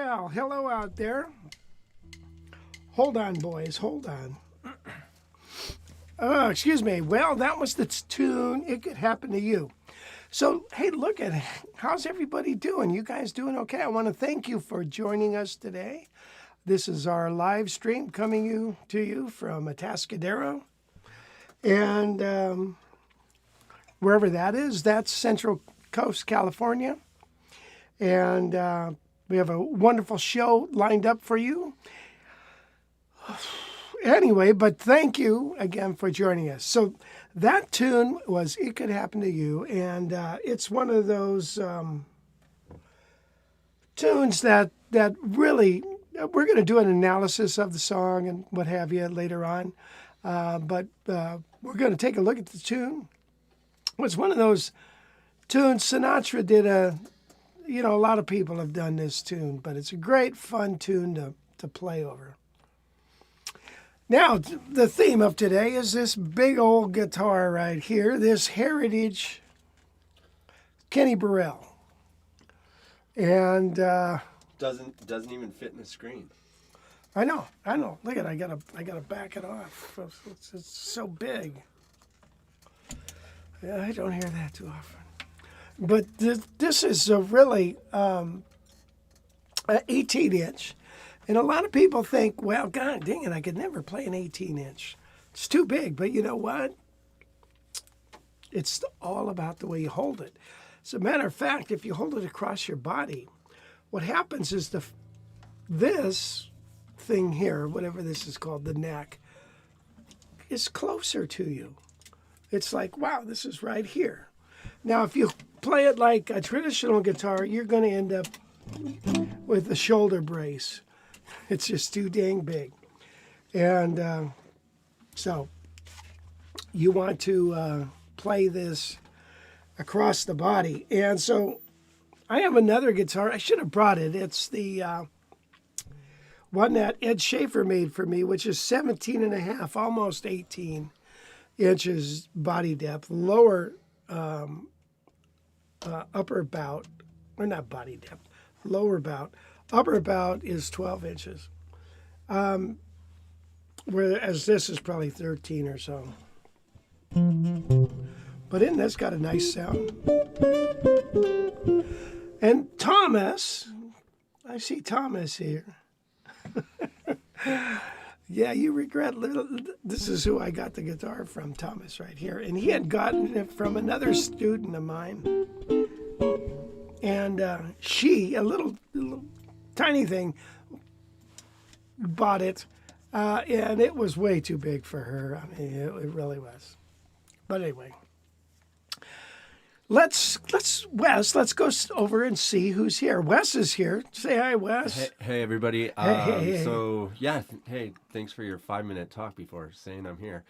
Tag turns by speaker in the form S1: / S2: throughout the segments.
S1: Well, hello out there. Hold on, boys, hold on. Excuse me. Well, that was the tune, It Could Happen to You. So, hey, look at it. How's everybody doing? You guys doing okay? I want to thank you for joining us today. This is our live stream coming to you from Atascadero. And wherever that is, that's Central Coast, California. And we have a wonderful show lined up for you. Anyway, but thank you again for joining us. So that tune was It Could Happen to You, and it's one of those tunes that really, we're going to do an analysis of the song and what have you later on, but we're going to take a look at the tune. It's one of those tunes Sinatra did a lot of people have done this tune, but it's a great fun tune to play over. Now, the theme of today is this big old guitar right here, this Heritage Kenny Burrell. And
S2: doesn't even fit in the screen.
S1: I know. Look at it, I gotta back it off. It's so big. Yeah, I don't hear that too often. But this is a really 18-inch. And a lot of people think, well, God dang it, I could never play an 18-inch. It's too big. But you know what? It's all about the way you hold it. As a matter of fact, if you hold it across your body, what happens is this thing here, whatever this is called, the neck, is closer to you. It's like, wow, this is right here. Now, if you play it like a traditional guitar, you're going to end up with a shoulder brace. It's just too dang big. And so you want to play this across the body. And so I have another guitar. I should have brought it. It's the one that Ed Schaefer made for me, which is 17 and a half, almost 18 inches body depth, lower upper bout, or not body depth, lower bout. Upper bout is 12 inches, whereas this is probably 13 or so. But isn't this got a nice sound? And Thomas, I see Thomas here. Yeah, you regret this is who I got the guitar from, Thomas right here. And he had gotten it from another student of mine. And she, a little tiny thing, bought it, and it was way too big for her. I mean, it really was. But anyway, let's Wes, let's go over and see who's here. Wes is here. Say hi, Wes.
S2: Hey everybody.
S1: Hey.
S2: So yeah, hey, thanks for your 5-minute talk before saying I'm here.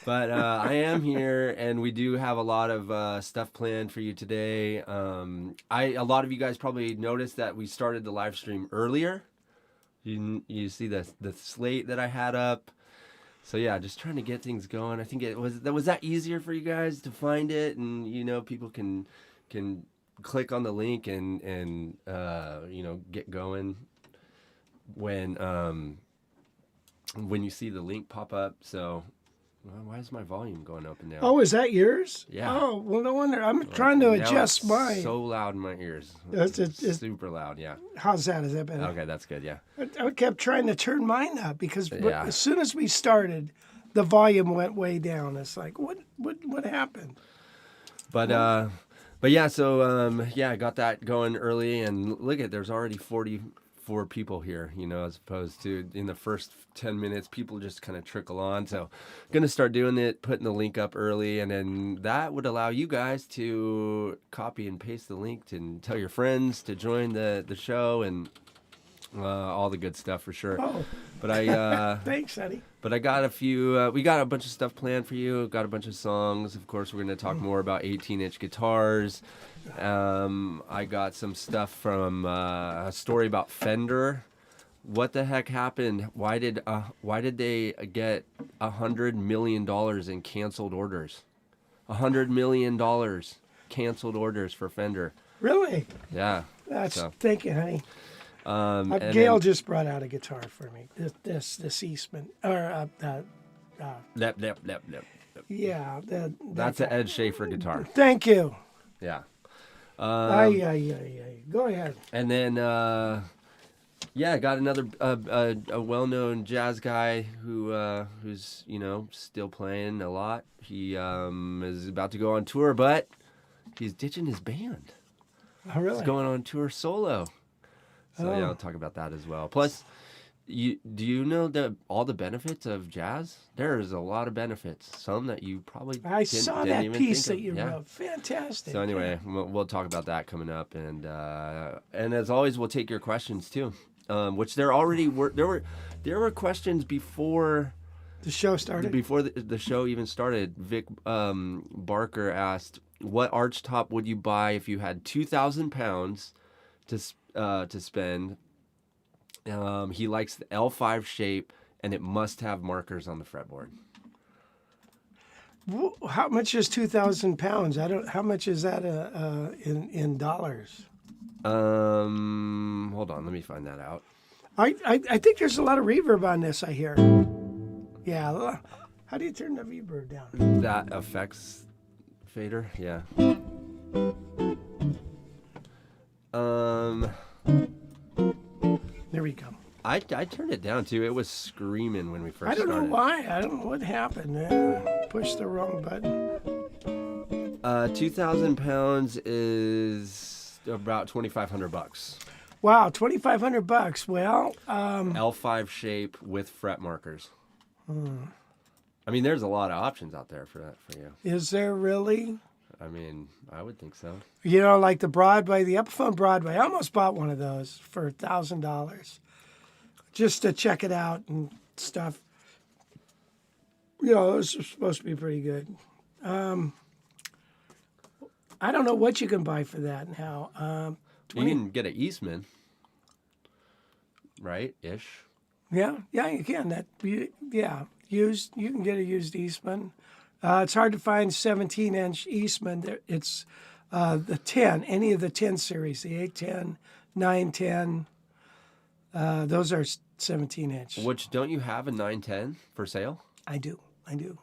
S2: But I am here, and we do have a lot of stuff planned for you today. A lot of you guys probably noticed that we started the live stream earlier. You see the slate that I had up. So yeah, just trying to get things going. I think was that easier for you guys to find it, and people can click on the link and get going when you see the link pop up. So why is my volume going up and down?
S1: Oh, is that yours?
S2: Yeah.
S1: Oh, well, no wonder. I'm trying to adjust mine.
S2: So loud in my ears.
S1: It's
S2: super loud, yeah.
S1: How's that? Is that better?
S2: Okay, that's good, yeah.
S1: I kept trying to turn mine up because as soon as we started, the volume went way down. It's like, what happened?
S2: But yeah, so I got that going early, and look there's already 44 people here, as opposed to in the first 10 minutes, people just kind of trickle on. So going to start doing it, putting the link up early, and then that would allow you guys to copy and paste the link and tell your friends to join the show and all the good stuff for sure.
S1: Oh.
S2: But I
S1: thanks, Eddie.
S2: But I got a few. We got a bunch of stuff planned for you. Got a bunch of songs. Of course, we're going to talk more about 18-inch guitars. I got some stuff from a story about Fender. What the heck happened? Why did they get $100 million in canceled orders? $100 million canceled orders for Fender.
S1: Really?
S2: Yeah.
S1: Thank you, honey.
S2: And
S1: Gail
S2: then,
S1: just brought out a guitar for me. This Eastman or
S2: Lep.
S1: yeah.
S2: That's an Ed Schaefer guitar.
S1: Thank you.
S2: Yeah.
S1: Go ahead.
S2: And then, yeah, got another a well-known jazz guy who's still playing a lot. He is about to go on tour, but he's ditching his band.
S1: Oh, really?
S2: He's going on tour solo. So yeah, I'll talk about that as well. Plus, do you know all the benefits of jazz? There's a lot of benefits. Some that you probably
S1: I saw
S2: didn't
S1: that
S2: even
S1: piece
S2: think
S1: that
S2: of.
S1: you
S2: Yeah.
S1: wrote. Fantastic.
S2: So anyway, we'll talk about that coming up, and as always, we'll take your questions too. Which there were questions before
S1: the show started.
S2: Before the show even started. Vic Barker asked, "What Archtop would you buy if you had £2,000 to spend?" He likes the L5 shape, and it must have markers on the fretboard.
S1: How much is £2,000? How much is that in dollars?
S2: Hold on, let me find that out.
S1: I think there's a lot of reverb on this. I hear. Yeah. How do you turn the reverb down?
S2: That effects fader, yeah.
S1: There we go.
S2: I turned it down too. It was screaming when we first started.
S1: I don't know why. I don't know what happened. Pushed the wrong button.
S2: £2,000 is about $2,500.
S1: Wow, $2,500. Well,
S2: L5 shape with fret markers. I mean, there's a lot of options out there for that for you.
S1: Is there really?
S2: I mean, I would think so.
S1: You know, like the Broadway, the Epiphone Broadway. I almost bought one of those for $1,000 just to check it out and stuff. You know, it was supposed to be pretty good. I don't know what you can buy for that now.
S2: You can get an Eastman, right? Ish.
S1: Yeah, you can. Used. You can get a used Eastman. It's hard to find 17-inch Eastman. It's the 10, any of the 10 series, the 810, 910. Those are 17-inch.
S2: Which, don't you have a 910 for sale?
S1: I do.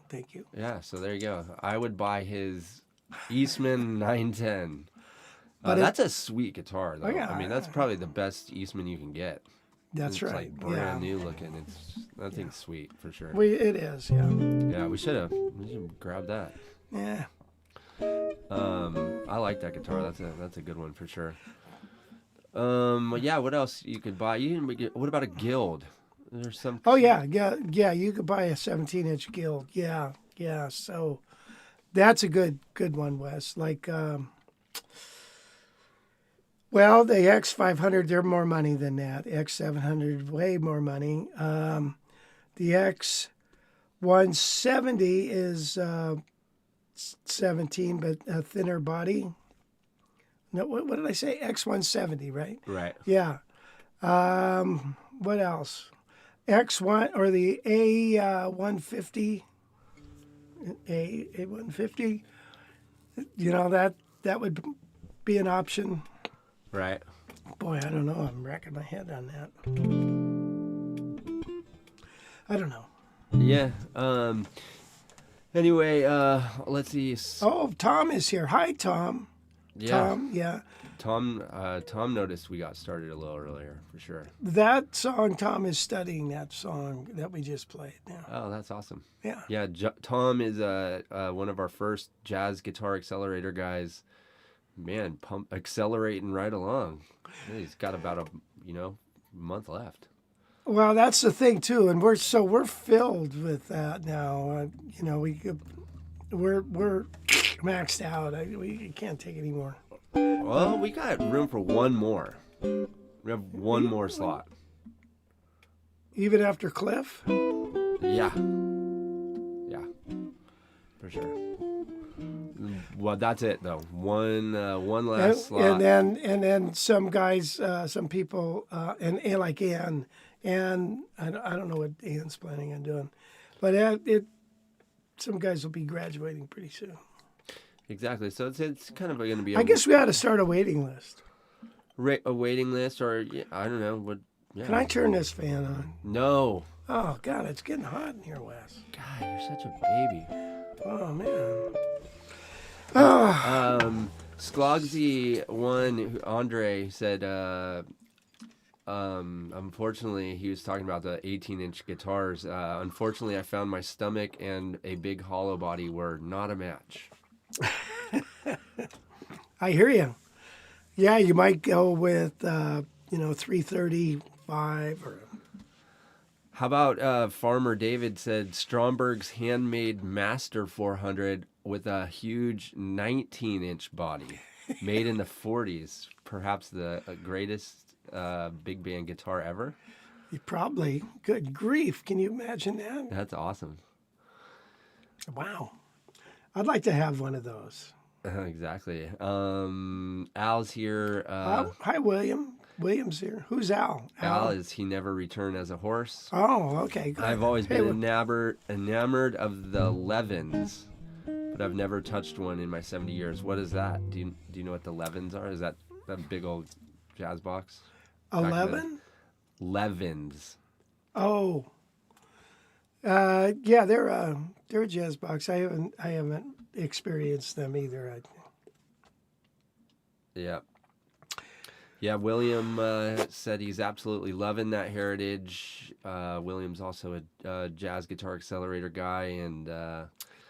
S1: Thank you.
S2: Yeah, so there you go. I would buy his Eastman 910.
S1: But
S2: that's a sweet guitar, though.
S1: Oh, yeah.
S2: I mean, that's probably the best Eastman you can get.
S1: That's
S2: it's
S1: right.
S2: Like brand new looking. That thing's sweet for sure.
S1: It is. Yeah.
S2: Yeah, we should grab that.
S1: Yeah.
S2: I like that guitar. That's a good one for sure. Yeah. What else you could buy? What about a Guild? There's some.
S1: Oh yeah. You could buy a 17-inch Guild. Yeah. So that's a good one, Wes. Like. Well, the X500, they're more money than that. X700, way more money. The X170 is 17, but a thinner body. No, what did I say? X170, right?
S2: Right.
S1: Yeah. What else? X1 or the A150. A150. You know, that would be an option.
S2: Right.
S1: Boy, I don't know. I'm racking my head on that. I don't know.
S2: Yeah. Anyway, let's see.
S1: Oh, Tom is here. Hi, Tom.
S2: Yeah.
S1: Tom, yeah.
S2: Tom noticed we got started a little earlier, for sure.
S1: That song, Tom is studying that song that we just played. Yeah.
S2: Oh, that's awesome.
S1: Yeah.
S2: Yeah, Tom is one of our first jazz guitar accelerator guys. Man, accelerating right along. He's got about a month left.
S1: Well, that's the thing too, and we're filled with that now. We're maxed out. We can't take any more.
S2: Well, we got room for one more. We have one more slot.
S1: Even after Cliff?
S2: Yeah, for sure. Well, that's it though. One last slot.
S1: And then some guys, some people, and like Ann, I don't know what Ann's planning on doing, but some guys will be graduating pretty soon.
S2: Exactly. So it's kind of going to be.
S1: I guess we ought to start a waiting list.
S2: a waiting list, or yeah, I don't know. What? Yeah.
S1: Can I turn this fan on?
S2: No.
S1: Oh, God, it's getting hot in here, Wes.
S2: God, you're such a baby.
S1: Oh, man. Oh.
S2: Sklogsy1, Andre said, unfortunately, he was talking about the 18-inch guitars. Unfortunately, I found my stomach and a big hollow body were not a match.
S1: I hear you. Yeah, you might go with, 335 or...
S2: How about Farmer David said Stromberg's handmade Master 400 with a huge 19-inch body made in the 40s, perhaps the greatest big band guitar ever?
S1: Probably. Good grief. Can you imagine that?
S2: That's awesome.
S1: Wow. I'd like to have one of those.
S2: Exactly. Al's here.
S1: Hi, William. William's here. Who's Al?
S2: Al is he never returned as a horse.
S1: Oh, okay. Good.
S2: I've always been enamored of the Levins, but I've never touched one in my 70 years. What is that? Do you know what the Levins are? Is that big old jazz box?
S1: 11?
S2: Levins.
S1: Oh. Yeah, they're a jazz box. I haven't experienced them either.
S2: Yeah. Yeah, William said he's absolutely loving that Heritage. William's also a jazz guitar accelerator guy, and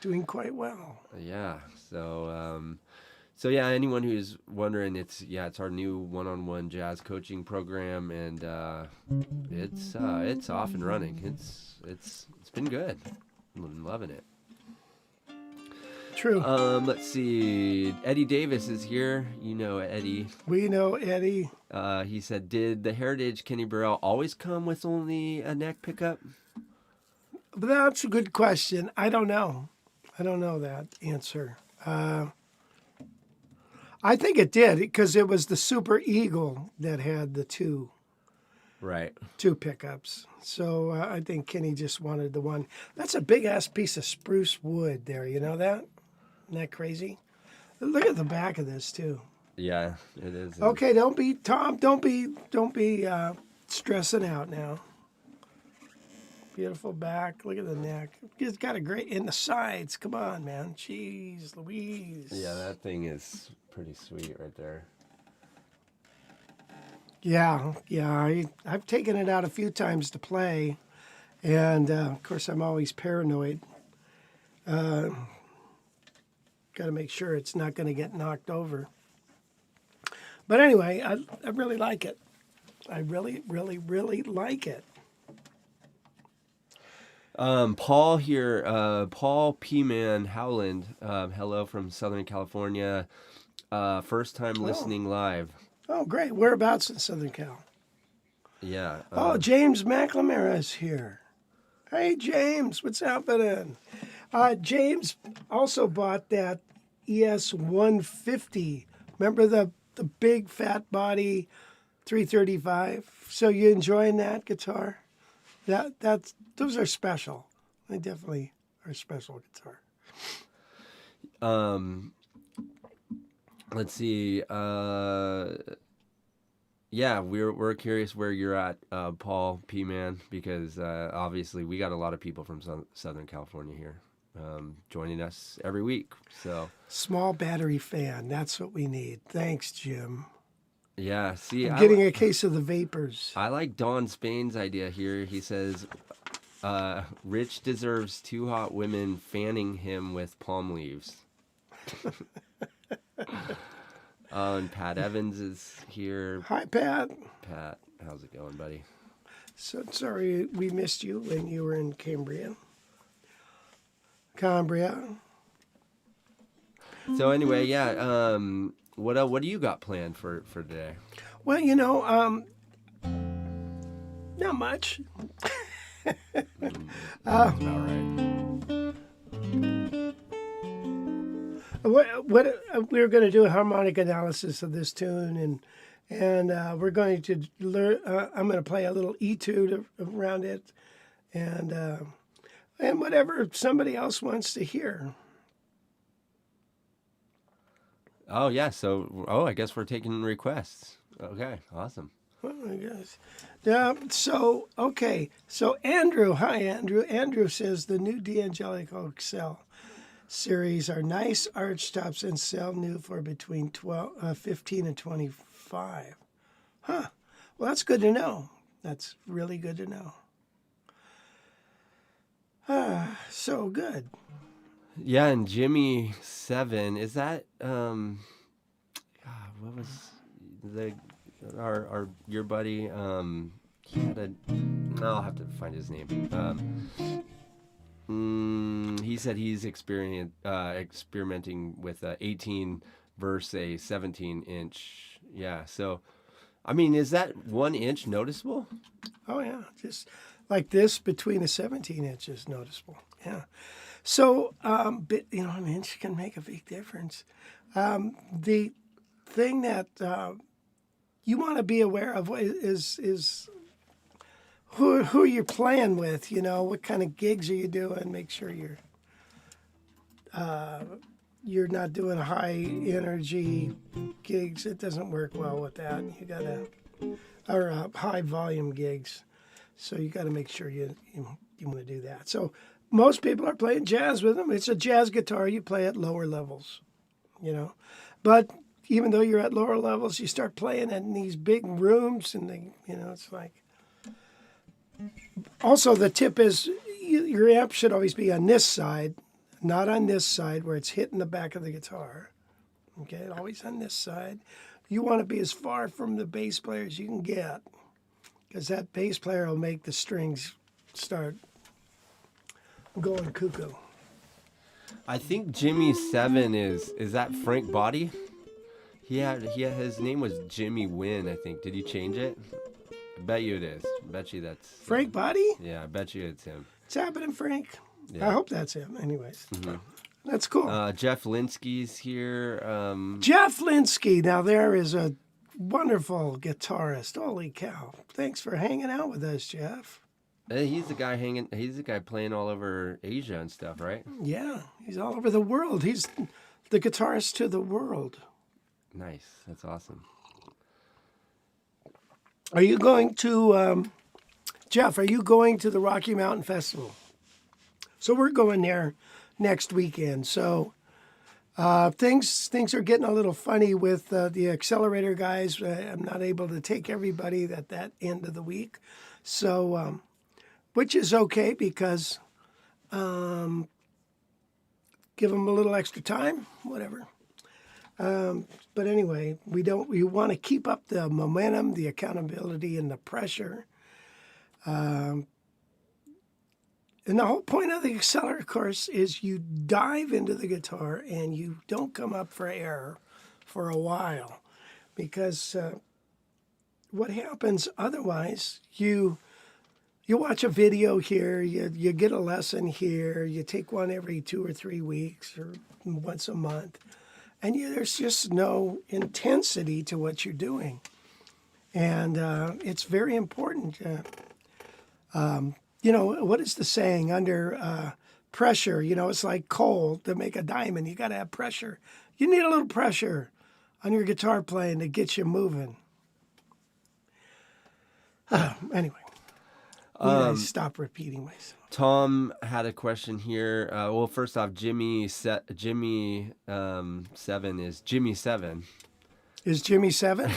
S1: doing quite well.
S2: Yeah, so yeah, anyone who's wondering, it's our new one-on-one jazz coaching program, and it's off and running. It's been good. I'm loving it.
S1: True.
S2: Let's see. Eddie Davis is here. You know Eddie.
S1: We know Eddie.
S2: He said, did the Heritage Kenny Burrell always come with only a neck pickup?
S1: That's a good question. I don't know. I don't know that answer. I think it did because it was the Super Eagle that had the two pickups. So I think Kenny just wanted the one. That's a big-ass piece of spruce wood there. You know that? Isn't that crazy? Look at the back of this too.
S2: Yeah, it is.
S1: Okay, don't be stressing out now. Beautiful back. Look at the neck. It's got a great in the sides. Come on, man. Jeez, Louise.
S2: Yeah, that thing is pretty sweet right there.
S1: Yeah. I've taken it out a few times to play, and of course I'm always paranoid. Got to make sure it's not going to get knocked over. But anyway, I really like it. I really, really, really like it.
S2: Paul here, Paul P-Man Howland, hello from Southern California. First time listening live.
S1: Oh, great. Whereabouts in Southern Cal?
S2: Yeah.
S1: James McLemore is here. Hey, James, what's happening? James also bought that ES 150. Remember the big fat body 335? So you enjoying that guitar? Those are special. They definitely are special guitar.
S2: Let's see. Yeah, we're curious where you're at, Paul P. Man, because obviously we got a lot of people from Southern California here joining us every week. So
S1: small battery fan, that's what we need. Thanks, Jim.
S2: Yeah, see,
S1: I'm getting a case of the vapors.
S2: I like Don Spain's idea here. He says, Rich deserves 2 hot women fanning him with palm leaves. And Pat Evans is here.
S1: Hi, Pat.
S2: Pat, how's it going, buddy?
S1: So sorry we missed you when you were in Cambria.
S2: So anyway, yeah. What do you got planned for today?
S1: Well, not much.
S2: All right.
S1: We're going to do a harmonic analysis of this tune, and we're going to learn. I'm going to play a little etude around it, and whatever somebody else wants to hear.
S2: Oh yeah, so I guess we're taking requests. Okay, awesome.
S1: Oh my gosh. Yeah. So okay. So Andrew, hi Andrew. Andrew says the new D'Angelico Excel series are nice archtops and sell new for between 15 and 25. Huh. Well, that's good to know. That's really good to know. So good.
S2: Yeah, and Jimmy 7, is that what was the your buddy he had a no, I'll have to find his name. He said he's experimenting with a 18 versus a 17 inch. Yeah, so I mean, is that 1 inch noticeable?
S1: Oh yeah, just like this between the 17 inches noticeable. Yeah. So, an inch can make a big difference. The thing that you want to be aware of is who you're playing with. You know, what kind of gigs are you doing? Make sure you're not doing high energy gigs. It doesn't work well with that. You gotta or high volume gigs. So you got to make sure you want to do that. So most people are playing jazz with them. It's a jazz guitar. You play at lower levels, you know. But even though you're at lower levels, you start playing in these big rooms, and it's like. Also, the tip is your amp should always be on this side, not on this side where it's hitting the back of the guitar. Okay, always on this side. You want to be as far from the bass player as you can get, because that bass player will make the strings start going cuckoo.
S2: I think Jimmy 7 is that Frank Body? He had his name was Jimmy Wynn, I think. Did he change it? I bet you it is. I bet you that's
S1: Frank Body?
S2: Yeah, I bet you it's him.
S1: What's happening, Frank?
S2: Yeah.
S1: I hope that's him. Anyways, that's cool.
S2: Jeff Linsky's here.
S1: Jeff Linsky. Now there is a wonderful guitarist. Holy cow! Thanks for hanging out with us, Jeff.
S2: He's the guy playing all over Asia and stuff, right?
S1: Yeah, he's all over the world. He's the guitarist to the world.
S2: Nice. That's awesome.
S1: Are you going to, Jeff, are you going to the Rocky Mountain Festival? So we're going there next weekend. So things are getting a little funny with the accelerator guys. I'm not able to take everybody at that end of the week. So, which is okay because give them a little extra time, whatever. But anyway, we want to keep up the momentum, the accountability, and the pressure. And the whole point of the accelerator course is you dive into the guitar and you don't come up for air for a while, because what happens otherwise, you watch a video here, you get a lesson here, you take one every 2 or 3 weeks or once a month. And there's just no intensity to what you're doing. And it's very important. What is the saying? Under pressure, it's like coal to make a diamond. You got to have pressure. You need a little pressure on your guitar playing to get you moving. Anyway, stop repeating myself.
S2: Tom had a question here. Well, first off, Jimmy 7 is Jimmy 7.
S1: Is Jimmy 7?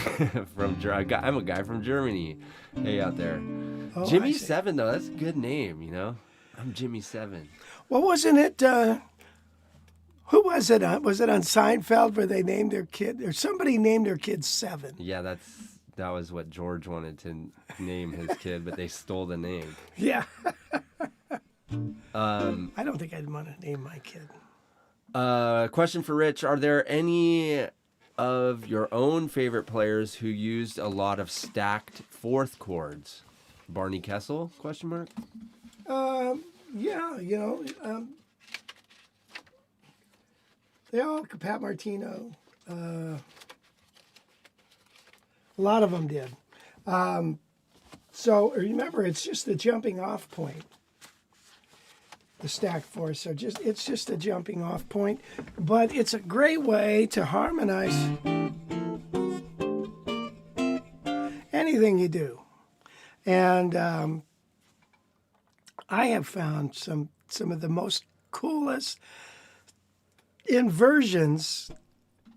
S2: I'm a guy from Germany. Hey, out there. Oh, Jimmy 7, though, that's a good name, I'm Jimmy 7.
S1: Well, wasn't it, who was it? Was it on Seinfeld where they named their kid, or somebody named their kid 7?
S2: Yeah, that was what George wanted to name his kid, but they stole the name.
S1: Yeah. I don't think I'd want to name my kid.
S2: Question for Rich. Are there any of your own favorite players who used a lot of stacked fourth chords? Barney Kessel? ?
S1: Yeah, they all, Pat Martino, a lot of them did. So remember, it's just the jumping off point. The stacked fourths are it's just a jumping off point, but it's a great way to harmonize anything you do. And I have found some of the most coolest inversions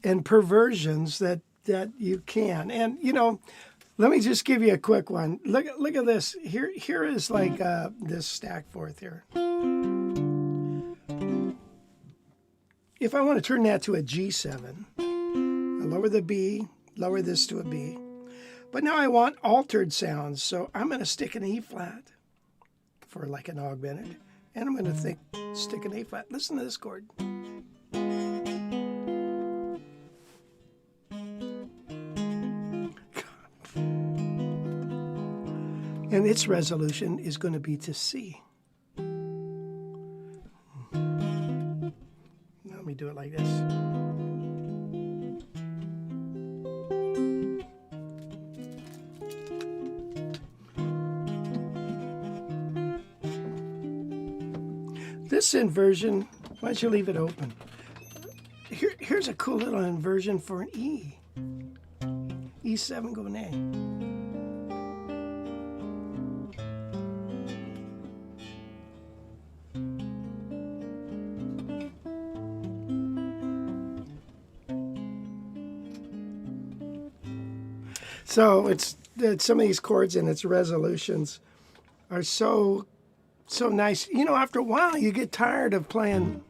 S1: and perversions that you can. And let me just give you a quick one. Look at this. Here is like this stack fourth here. If I want to turn that to a G7, I lower the B, lower this to a B. But now I want altered sounds, so I'm going to stick an E flat for like an augmented, and I'm going to stick an A flat. Listen to this chord. And its resolution is going to be to C. Let me do it like this. This inversion, why don't you leave it open? Here's a cool little inversion for an E. E7 going A. So it's some of these chords and its resolutions are so nice. After a while you get tired of playing,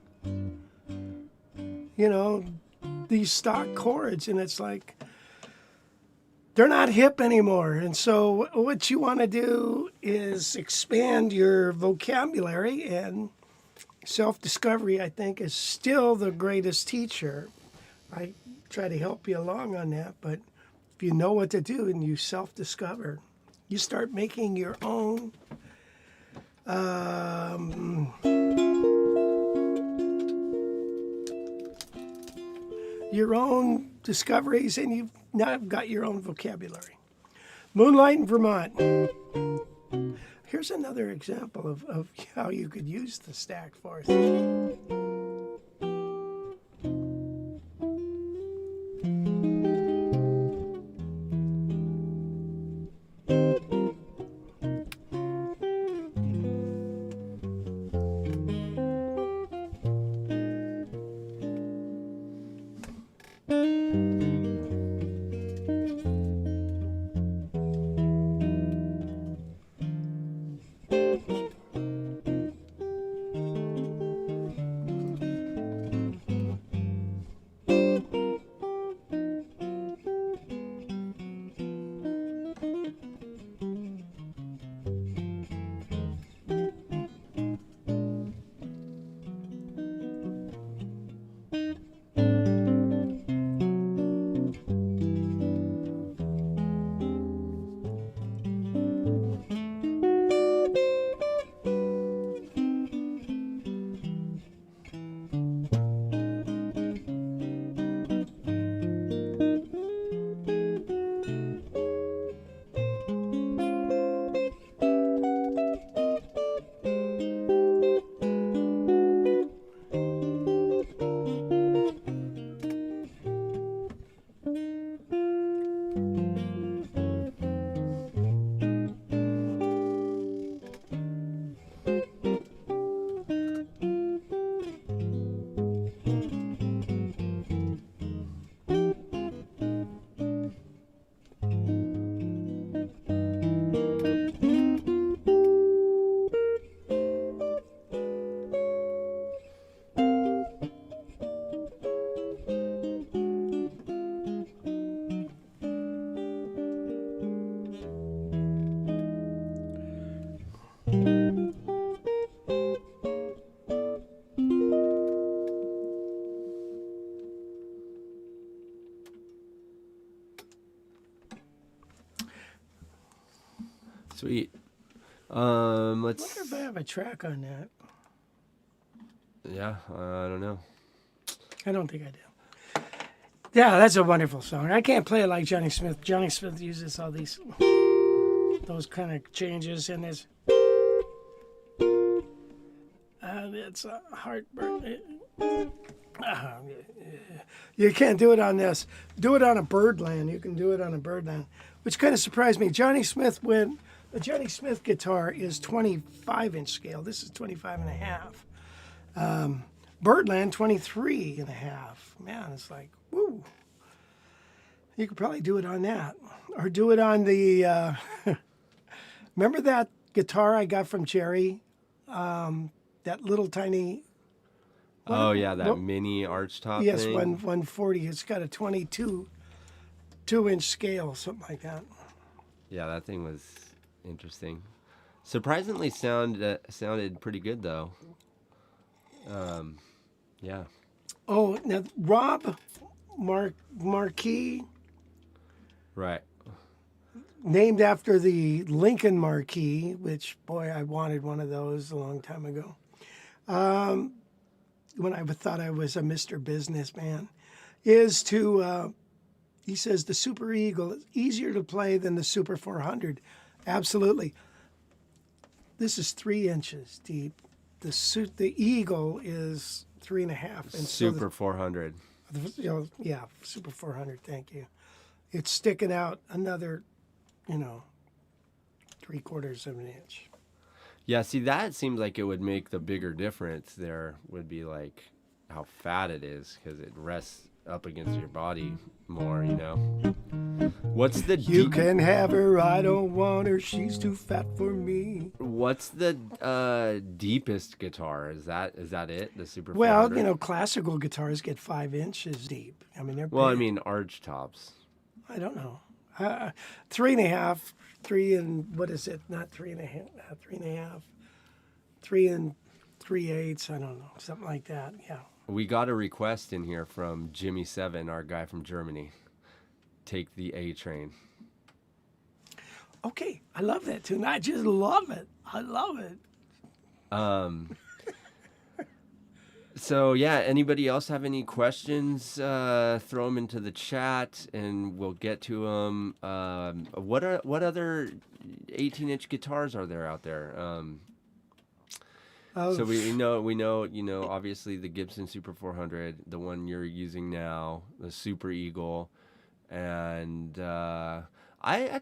S1: these stock chords, and it's like they're not hip anymore. And so what you want to do is expand your vocabulary, and self-discovery, I think, is still the greatest teacher. I try to help you along on that, but if you know what to do and you self-discover, you start making your own discoveries, and you've now got your own vocabulary. Moonlight in Vermont. Here's another example of how you could use the stack fourth.
S2: Sweet. Let's.
S1: I wonder if I have a track on that.
S2: Yeah, I don't know.
S1: I don't think I do. Yeah, that's a wonderful song. I can't play it like Johnny Smith. Johnny Smith uses all those kind of changes in his. It's a heartburn. You can't do it on this. Do it on a Birdland. You can do it on a Birdland. which kind of surprised me. Johnny Smith the Johnny Smith guitar is 25-inch scale. This is 25 and a half. Birdland 23 and a half. Man, it's like, woo. You could probably do it on that, or do it on the. Remember that guitar I got from Jerry? That little tiny.
S2: Oh yeah, that mini Archtop.
S1: Yes,
S2: thing.
S1: 140. It's got a 22-inch scale, something like that.
S2: Yeah, that thing was interesting. Surprisingly sounded pretty good though. Yeah.
S1: Oh, now Rob Marquis,
S2: Right.
S1: named after the Lincoln Marquis, which, boy, I wanted one of those a long time ago. When I thought I was a Mr. Businessman, is to, he says, the Super Eagle is easier to play than the Super 400. Absolutely. This is 3 inches deep. The Eagle is 3.5. And
S2: Super 400.
S1: Yeah, Super 400, thank you. It's sticking out another, 3/4 of an inch.
S2: Yeah, see, that seems like it would make the bigger difference. There would be like how fat it is because it rests up against your body more, What's the
S1: You can have her, I don't want her, she's too fat for me.
S2: What's the deepest guitar? Is that it? The Super 400?
S1: Well, classical guitars get 5 inches deep. I mean, they're
S2: Well, I
S1: big.
S2: mean, Archtops.
S1: I don't know. 3.5, 3 and what is it? Not 3.5, 3.5, 3 and 3/8. I don't know, something like that. Yeah.
S2: We got a request in here from Jimmy Seven, our guy from Germany. Take the A train.
S1: Okay, I love that tune. I just love it. I love it.
S2: So yeah, anybody else have any questions? Throw them into the chat, and we'll get to them. What other 18-inch guitars are there out there? So we know, obviously the Gibson Super 400, the one you're using now, the Super Eagle, and I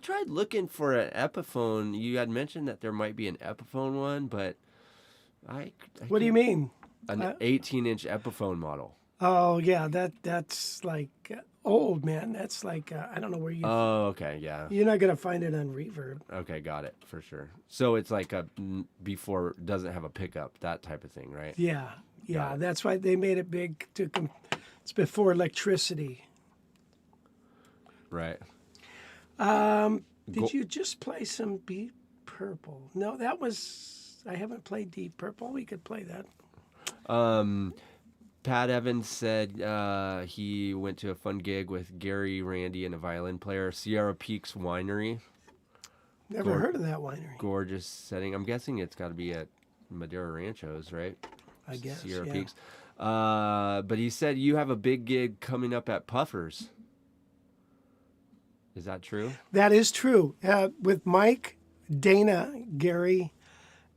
S2: tried looking for an Epiphone. You had mentioned that there might be an Epiphone one, but I
S1: What do you mean?
S2: An 18-inch Epiphone model.
S1: Oh yeah, that's like old, man. That's like I don't know where you.
S2: Oh, okay, yeah.
S1: You're not gonna find it on Reverb.
S2: Okay, got it, for sure. So it's like before, doesn't have a pickup, that type of thing, right?
S1: Yeah. That's why they made it big it's before electricity.
S2: Right.
S1: Did you just play some Deep Purple? No, that was. I haven't played Deep Purple. We could play that.
S2: Pat Evans said he went to a fun gig with Gary, Randy, and a violin player. Sierra Peaks Winery.
S1: Never heard of that winery.
S2: Gorgeous setting. I'm guessing it's got to be at Madera Ranchos, right?
S1: I guess,
S2: Sierra
S1: yeah.
S2: Peaks. But he said you have a big gig coming up at Puffers. Is that true?
S1: That is true. With Mike, Dana, Gary,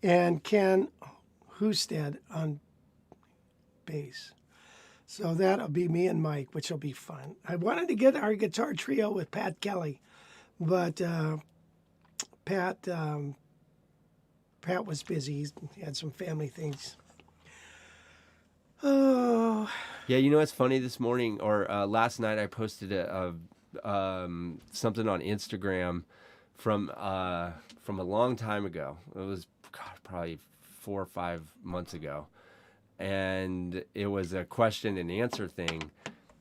S1: and Ken Husted on bass. So that'll be me and Mike, which will be fun. I wanted to get our guitar trio with Pat Kelly, but Pat was busy. He had some family things. Oh.
S2: Yeah, you know what's funny? This morning or last night, I posted something on Instagram from a long time ago. It was probably 4 or 5 months ago. And it was a question and answer thing,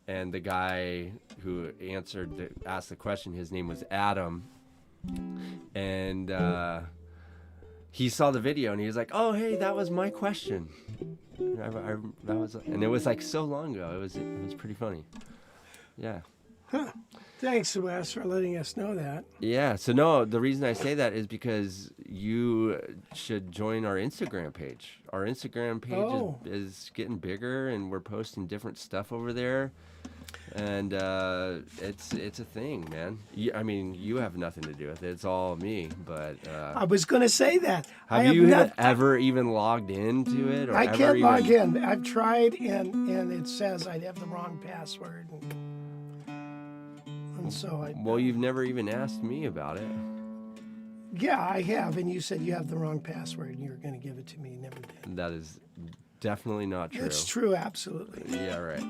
S2: and the guy who asked the question, his name was Adam, and he saw the video and he was like, "Oh, hey, that was my question." And it was like so long ago. It was pretty funny. Yeah.
S1: Huh. Thanks, Wes, for letting us know that.
S2: Yeah. So no, the reason I say that is because you should join our Instagram page. Our Instagram page is getting bigger, and we're posting different stuff over there. And it's a thing, man. You have nothing to do with it. It's all me. But
S1: I was going to say that.
S2: Have you ever even logged into it? Or
S1: I can't log in. I've tried, and it says I'd have the wrong password. Let and so
S2: Well, you've never even asked me about it.
S1: Yeah, I have, and you said you have the wrong password, and you were going to give it to me. You never did.
S2: That is definitely not true.
S1: It's true, absolutely.
S2: Yeah, right.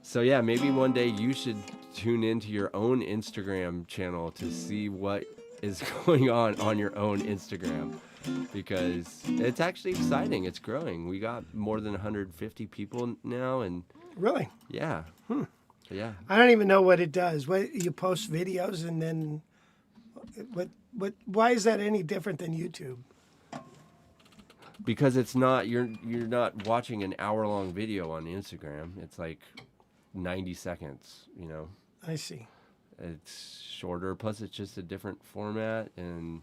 S2: So yeah, maybe one day you should tune into your own Instagram channel to see what is going on your own Instagram, because it's actually exciting. It's growing. We got more than 150 people now, and
S1: Really?
S2: yeah, yeah.
S1: I don't even know what it does. What, you post videos, and then why is that any different than YouTube?
S2: Because it's not, you're not watching an hour-long video on Instagram. It's like 90 seconds, you know.
S1: I see.
S2: It's shorter, plus it's just a different format, and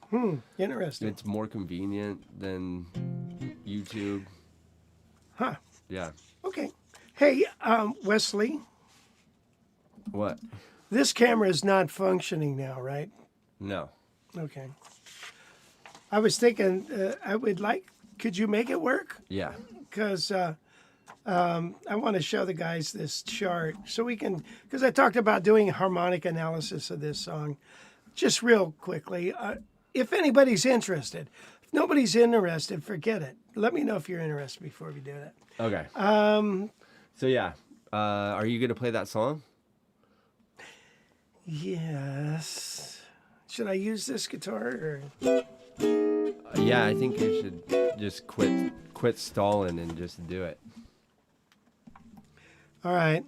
S1: Interesting.
S2: it's more convenient than YouTube.
S1: Huh.
S2: Yeah.
S1: Okay. Hey, Wesley,
S2: What?
S1: this camera is not functioning now, right?
S2: No.
S1: Okay. I was thinking, could you make it work?
S2: Yeah.
S1: Because I want to show the guys this chart so we can, because I talked about doing harmonic analysis of this song. Just real quickly, if anybody's interested. If nobody's interested, forget it. Let me know if you're interested before we do that.
S2: Okay. So yeah, are you gonna play that song?
S1: Yes. Should I use this guitar or?
S2: Yeah, I think you should just quit stalling and just do it.
S1: All right.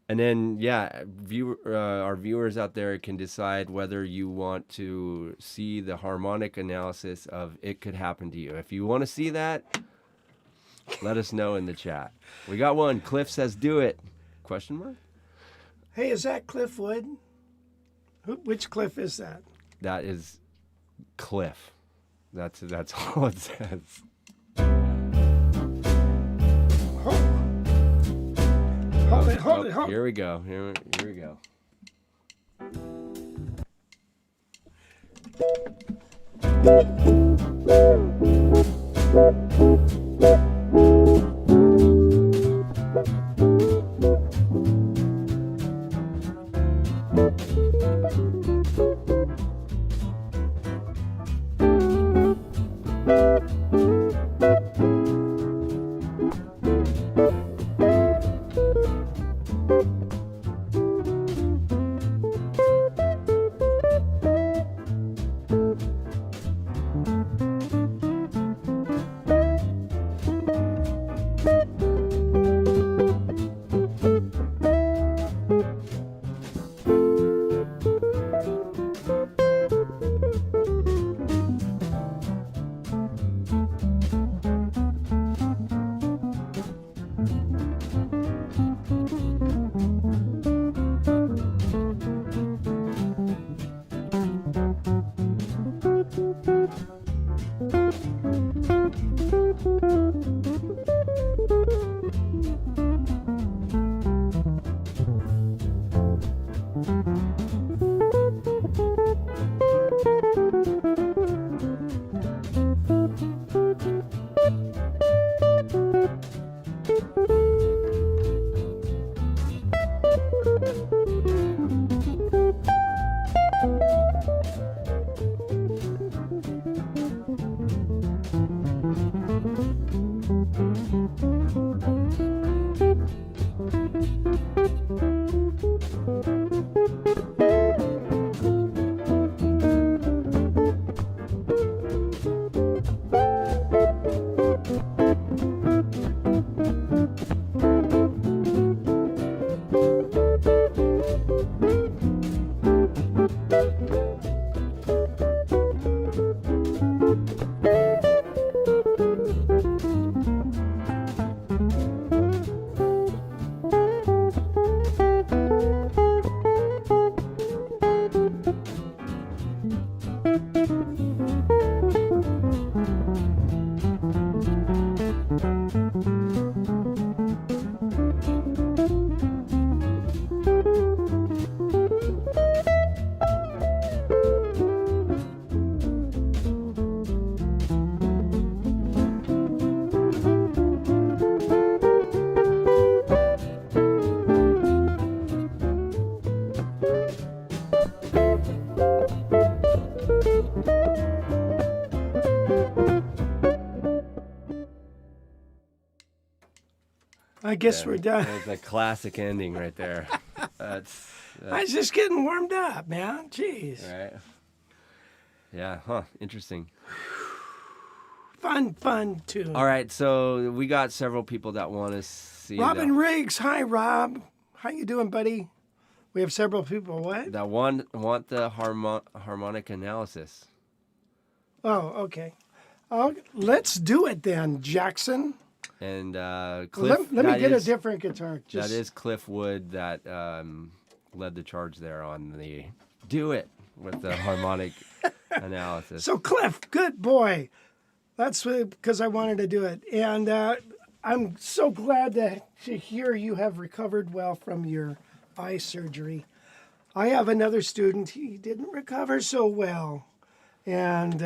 S2: And then, yeah, our viewers out there can decide whether you want to see the harmonic analysis of It Could Happen to You. If you want to see that, let us know in the chat. We got one. Cliff says, do it. Question mark?
S1: Hey, is that Cliff Wood? Which Cliff is that?
S2: That is Cliff. That's all it says.
S1: Hold it.
S2: Here we go. Here we go.
S1: I guess we're done.
S2: That's a classic ending right there. That's
S1: I was just getting warmed up, man. Jeez.
S2: right. Yeah, huh, interesting.
S1: Fun tune.
S2: All right, so we got several people that want to see
S1: Robin Riggs. Hi, Rob. How you doing, buddy? We have several people. What?
S2: that want the harmonic analysis.
S1: Oh, okay. Let's do it then, Jackson.
S2: And Cliff,
S1: Let me get a different guitar.
S2: That is Cliff Wood that led the charge there on the do it with the harmonic analysis.
S1: So, Cliff, good boy. That's because I wanted to do it. And I'm so glad to hear you have recovered well from your eye surgery. I have another student. He didn't recover so well. And,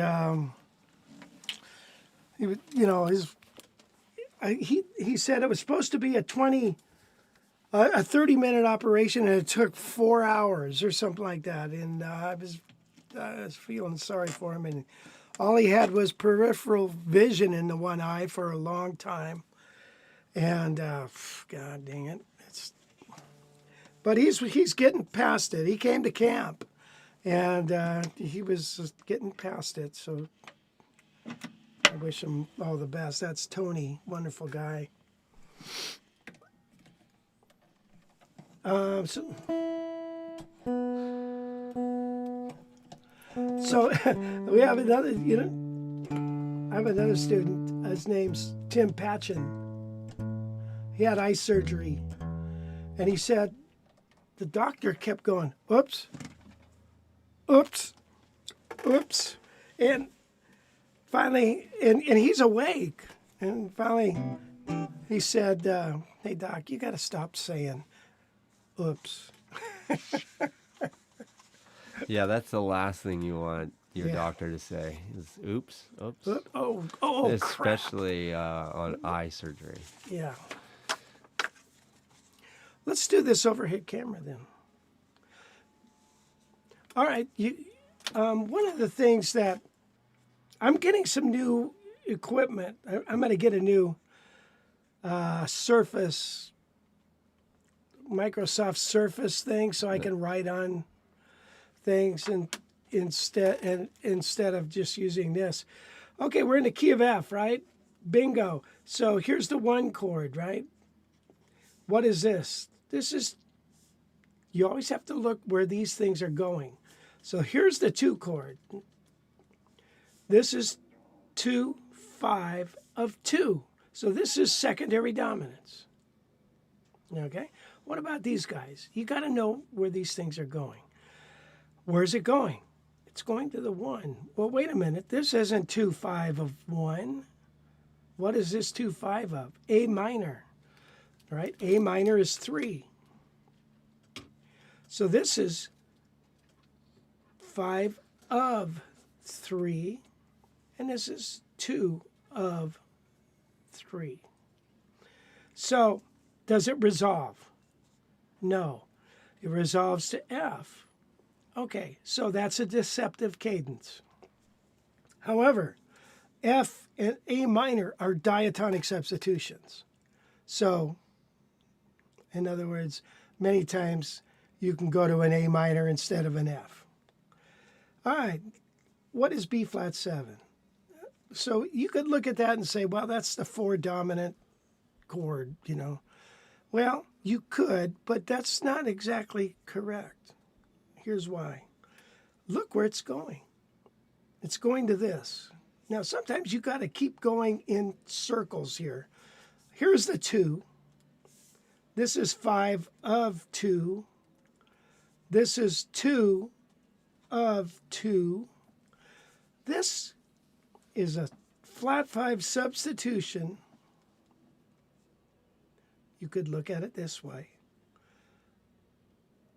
S1: he said it was supposed to be a 30-minute operation, and it took 4 hours or something like that. And I was feeling sorry for him. And all he had was peripheral vision in the one eye for a long time. And God dang it. But he's getting past it. He came to camp, and he was just getting past it. So I wish him all the best. That's Tony, wonderful guy. So we have another, I have another student. His name's Tim Patchen. He had eye surgery, and he said the doctor kept going, oops, oops, oops, and finally, and he's awake, and finally he said, hey, Doc, you got to stop saying oops.
S2: Yeah, that's the last thing you want your doctor to say is oops, oops.
S1: Oh,
S2: especially
S1: crap.
S2: On eye surgery.
S1: Yeah. Let's do this overhead camera then. All right. One of the things that I'm getting some new equipment. I'm going to get a new Surface, Microsoft Surface thing, so I can write on things and instead of just using this. Okay, we're in the key of F, right? Bingo. So here's the 1 chord, right? What is this? This is, you always have to look where these things are going. So here's the 2 chord. This is 2, 5 of 2. So this is secondary dominance. Okay? What about these guys? You got to know where these things are going. Where's it going? It's going to the 1. Well, wait a minute. This isn't 2, 5 of 1. What is this 2, 5 of? A minor. All right? A minor is 3. So this is 5 of 3. And this is 2 of 3. So does it resolve? No. It resolves to F. Okay, so that's a deceptive cadence. However, F and A minor are diatonic substitutions. So, in other words, many times you can go to an A minor instead of an F. All right, what is B flat 7? So you could look at that and say, well, that's the 4 dominant chord, Well, you could, but that's not exactly correct. Here's why. Look where it's going. It's going to this. Now, sometimes you got to keep going in circles here. Here's the 2. This is 5 of 2. This is 2 of 2. This is a flat 5 substitution. You could look at it this way.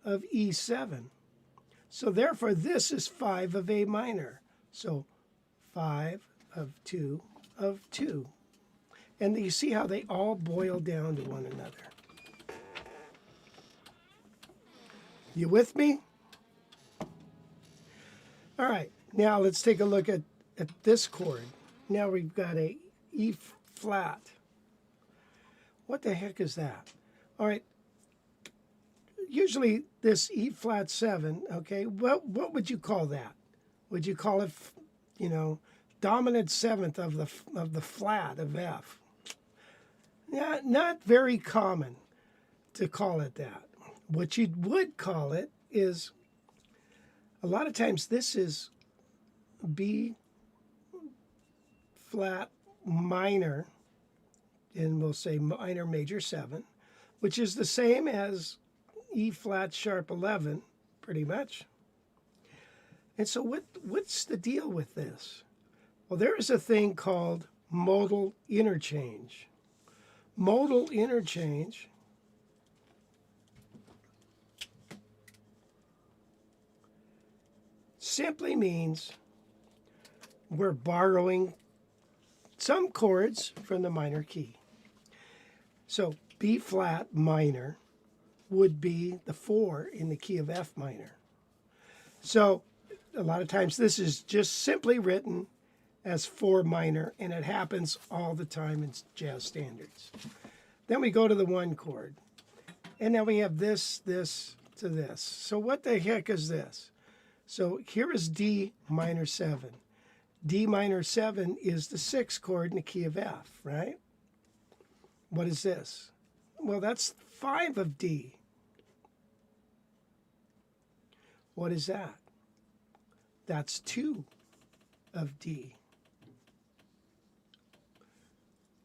S1: Of E7. So therefore, this is 5 of A minor. So 5 of 2 of 2. And you see how they all boil down to one another. You with me? All right, now let's take a look at this chord. Now we've got a E flat. What the heck is that? All right. Usually this E flat 7, okay, what would you call that? Would you call it, dominant seventh of the flat of F? Yeah, not very common to call it that. What you would call it is, a lot of times this is B flat minor, and we'll say minor major 7, which is the same as E flat sharp 11, pretty much. And so what's the deal with this? Well, there is a thing called modal interchange. Modal interchange simply means we're borrowing some chords from the minor key. So B flat minor would be the 4 in the key of F minor. So a lot of times this is just simply written as 4 minor, and it happens all the time in jazz standards. Then we go to the 1 chord, and then we have this to this. So what the heck is this? So here is D minor 7. D minor 7 is the 6th chord in the key of F, right? What is this? Well, that's 5 of D. What is that? That's 2 of D.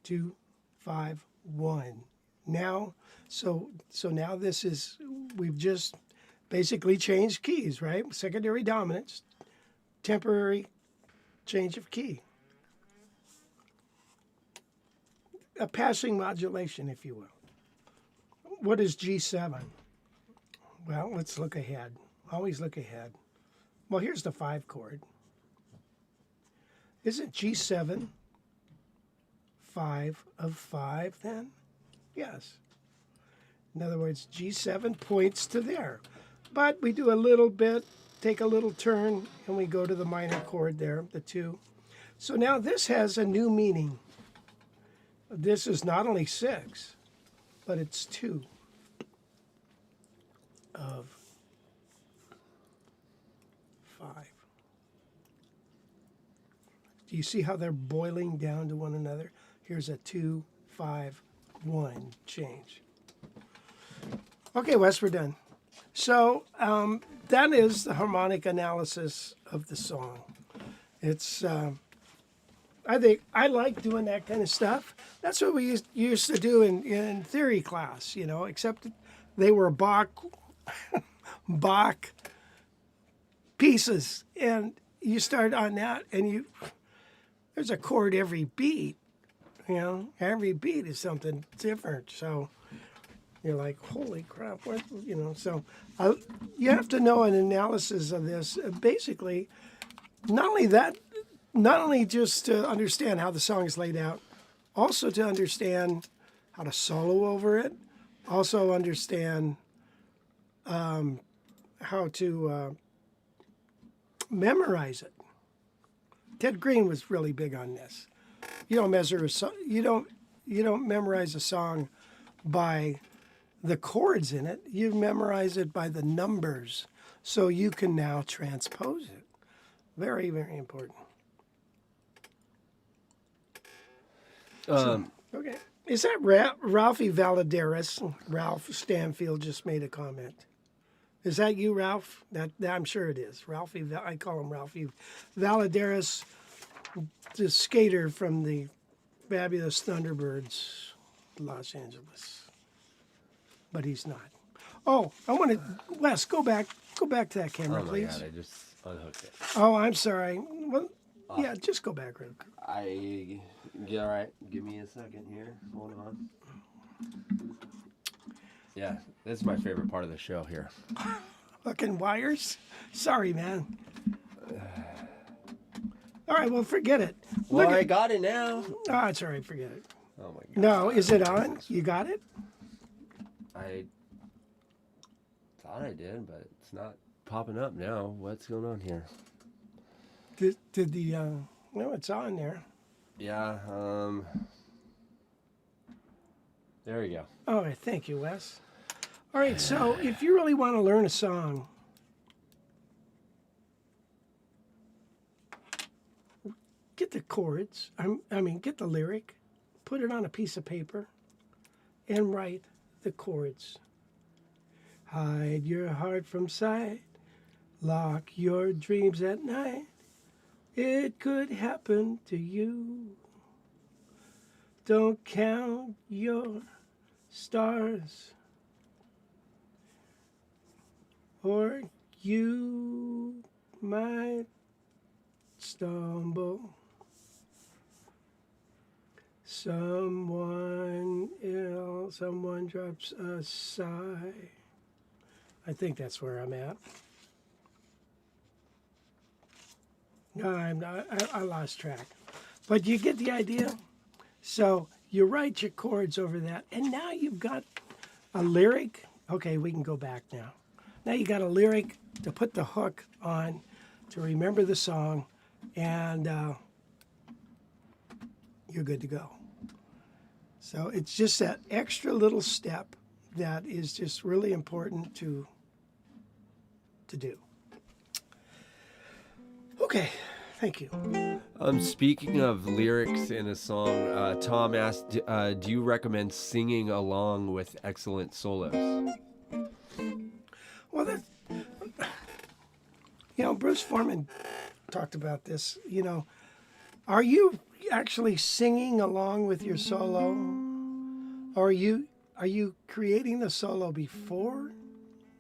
S1: 2, 5, 1. Now, so now this is, we've just basically changed keys, right? Secondary dominance, temporary change of key. A passing modulation, if you will. What is G7? Well, let's look ahead. Always look ahead. Well, here's the 5 chord. Isn't G7 5 of 5 then? Yes. In other words, G7 points to there. But we do a little bit, take a little turn, and we go to the minor chord there, the 2. So now this has a new meaning. This is not only 6, but it's 2 of 5. Do you see how they're boiling down to one another? Here's a 2, 5, 1 change. Okay, Wes, we're done. So that is the harmonic analysis of the song. It's, I think, I like doing that kind of stuff. That's what we used to do in theory class, except they were Bach pieces. And you start on that, and there's a chord every beat. Every beat is something different. So you're like, holy crap, what, so you have to know an analysis of this. Basically, not only just to understand how the song is laid out, also to understand how to solo over it, also understand how to memorize it. Ted Green was really big on this. You don't memorize a song by the chords in it. You memorize it by the numbers, so you can now transpose it. Very, very important. Okay. Is that Ralphie Valadares? Ralph Stanfield just made a comment. Is that you, Ralph? That I'm sure it is. Ralphie, I call him Ralphie Valadares, the skater from the fabulous Thunderbirds, Los Angeles. But he's not. Oh, I want to, Wes, go back to that camera, please.
S2: Oh my God, I just unhooked it.
S1: Oh, I'm sorry. Well, yeah, just go back real quick.
S2: Yeah, all right. Give me a second here. Hold on. Yeah, this is my favorite part of the show here.
S1: Fucking wires? Sorry, man. All right, well, forget it.
S2: Well, I got it now.
S1: Oh, it's all right, forget it.
S2: Oh, my God.
S1: No, is it on? You got it?
S2: I thought I did, but it's not popping up now. What's going on here?
S1: Did the, no, it's on there.
S2: Yeah, There you go.
S1: All right, thank you, Wes. All right, so if you really want to learn a song, get the chords, get the lyric, put it on a piece of paper, and write the chords. Hide your heart from sight, lock your dreams at night. It could happen to you. Don't count your stars, or you might stumble. Someone drops a sigh. I think that's where I'm at. No, I'm not. I lost track. But you get the idea? So you write your chords over that, and now you've got a lyric. Okay, we can go back now. Now you got a lyric to put the hook on, to remember the song, and you're good to go. So it's just that extra little step that is just really important to do. Okay, thank you.
S2: Speaking of lyrics in a song, Tom asked, do you recommend singing along with excellent solos?
S1: Well, Bruce Foreman talked about this. Are you actually singing along with your solo, or are you creating the solo before,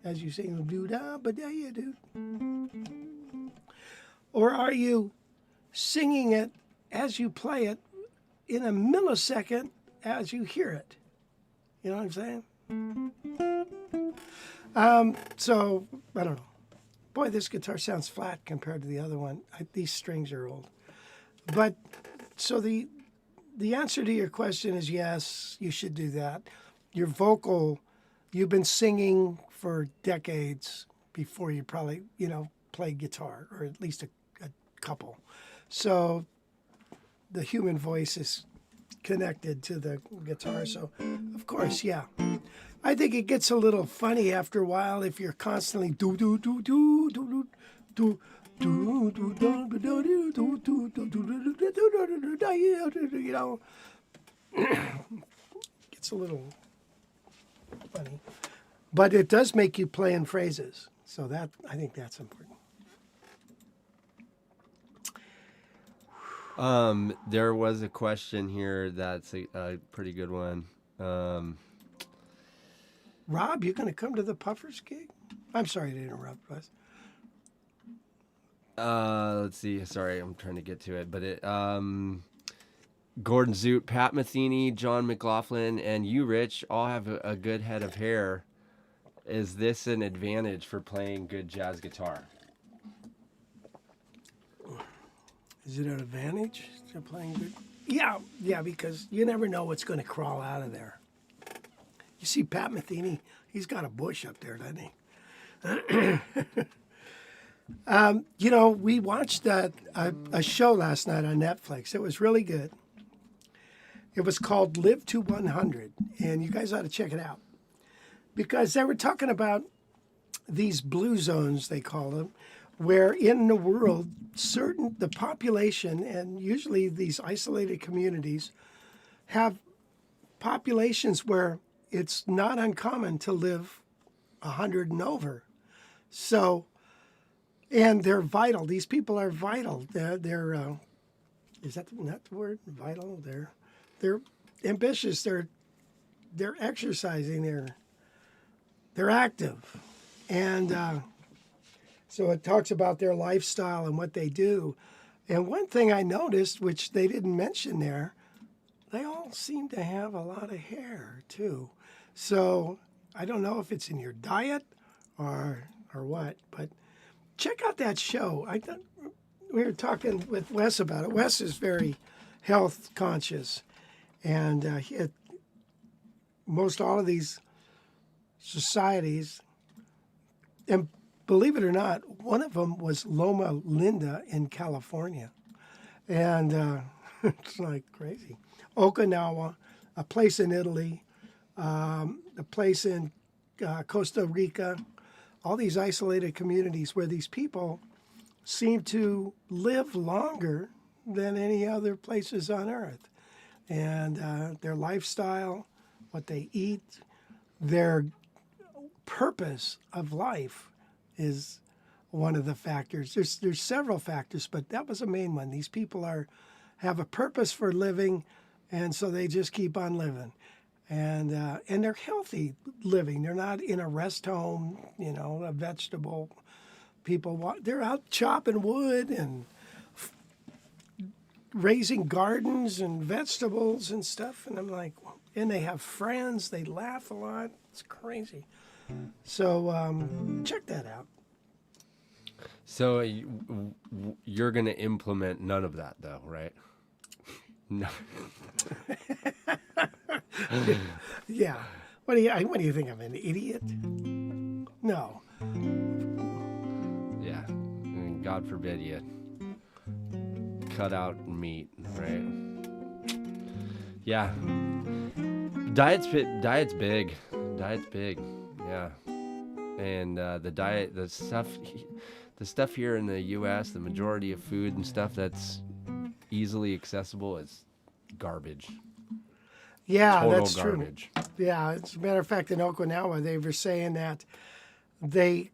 S1: as you sing do da ba da ya do, or are you singing it as you play it in a millisecond as you hear it? You know what I'm saying? So I don't know. Boy, this guitar sounds flat compared to the other one. These strings are old. But so the answer to your question is yes, you should do that. Your vocal, you've been singing for decades before you probably, played guitar, or at least a couple. So the human voice is connected to the guitar. So, of course, yeah. I think it gets a little funny after a while if you're constantly do do do do do do do do. Gets a little funny, but it does make you play in phrases. So that, I think that's important.
S2: There was a question here that's a pretty good one.
S1: Rob, you going to come to the Puffers gig? I'm sorry to interrupt, Wes.
S2: Let's see. Sorry, I'm trying to get to it. But Gordon Zoot, Pat Metheny, John McLaughlin, and you, Rich, all have a good head of hair. Is this an advantage for playing good jazz guitar?
S1: Is it an advantage to playing good? Yeah, because you never know what's going to crawl out of there. You see Pat Metheny, he's got a bush up there, doesn't he? We watched a show last night on Netflix. It was really good. It was called Live to 100, and you guys ought to check it out. Because they were talking about these blue zones, they call them, where in the world, the population, and usually these isolated communities, have populations where it's not uncommon to live 100 and over. So, and they're vital. These people are vital. They're is that not the word? Vital. They're ambitious. They're exercising. They're active, and so it talks about their lifestyle and what they do. And one thing I noticed, which they didn't mention there, they all seem to have a lot of hair too. So I don't know if it's in your diet or what, but check out that show. We were talking with Wes about it. Wes is very health conscious, and he had most all of these societies, and believe it or not, one of them was Loma Linda in California, and it's like crazy. Okinawa, a place in Italy, a place in Costa Rica, all these isolated communities where these people seem to live longer than any other places on earth. And their lifestyle, what they eat, their purpose of life is one of the factors. There's several factors, but that was a main one. These people have a purpose for living, and so they just keep on living. And they're healthy living. They're not in a rest home, a vegetable. People, they're out chopping wood and raising gardens and vegetables and stuff. And I'm like, and they have friends. They laugh a lot. It's crazy. So check that out.
S2: So you're going to implement none of that, though, right? No.
S1: Yeah. What do you think? I'm an idiot? No.
S2: Yeah. I mean, God forbid you cut out meat, right? Yeah. Diet's big. Diet's big. Yeah. And the stuff here in the U.S., the majority of food and stuff that's easily accessible is garbage.
S1: Yeah,
S2: Total
S1: that's
S2: garbage.
S1: True. Yeah, as a matter of fact, in Okinawa, they were saying that they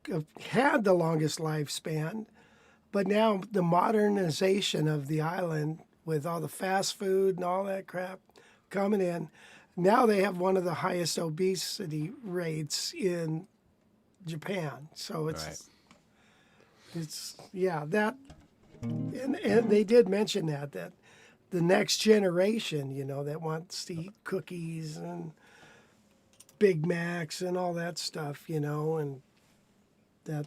S1: had the longest lifespan, but now the modernization of the island with all the fast food and all that crap coming in, now they have one of the highest obesity rates in Japan. So it's that, and they did mention that the next generation, that wants to eat cookies and Big Macs and all that stuff, and that,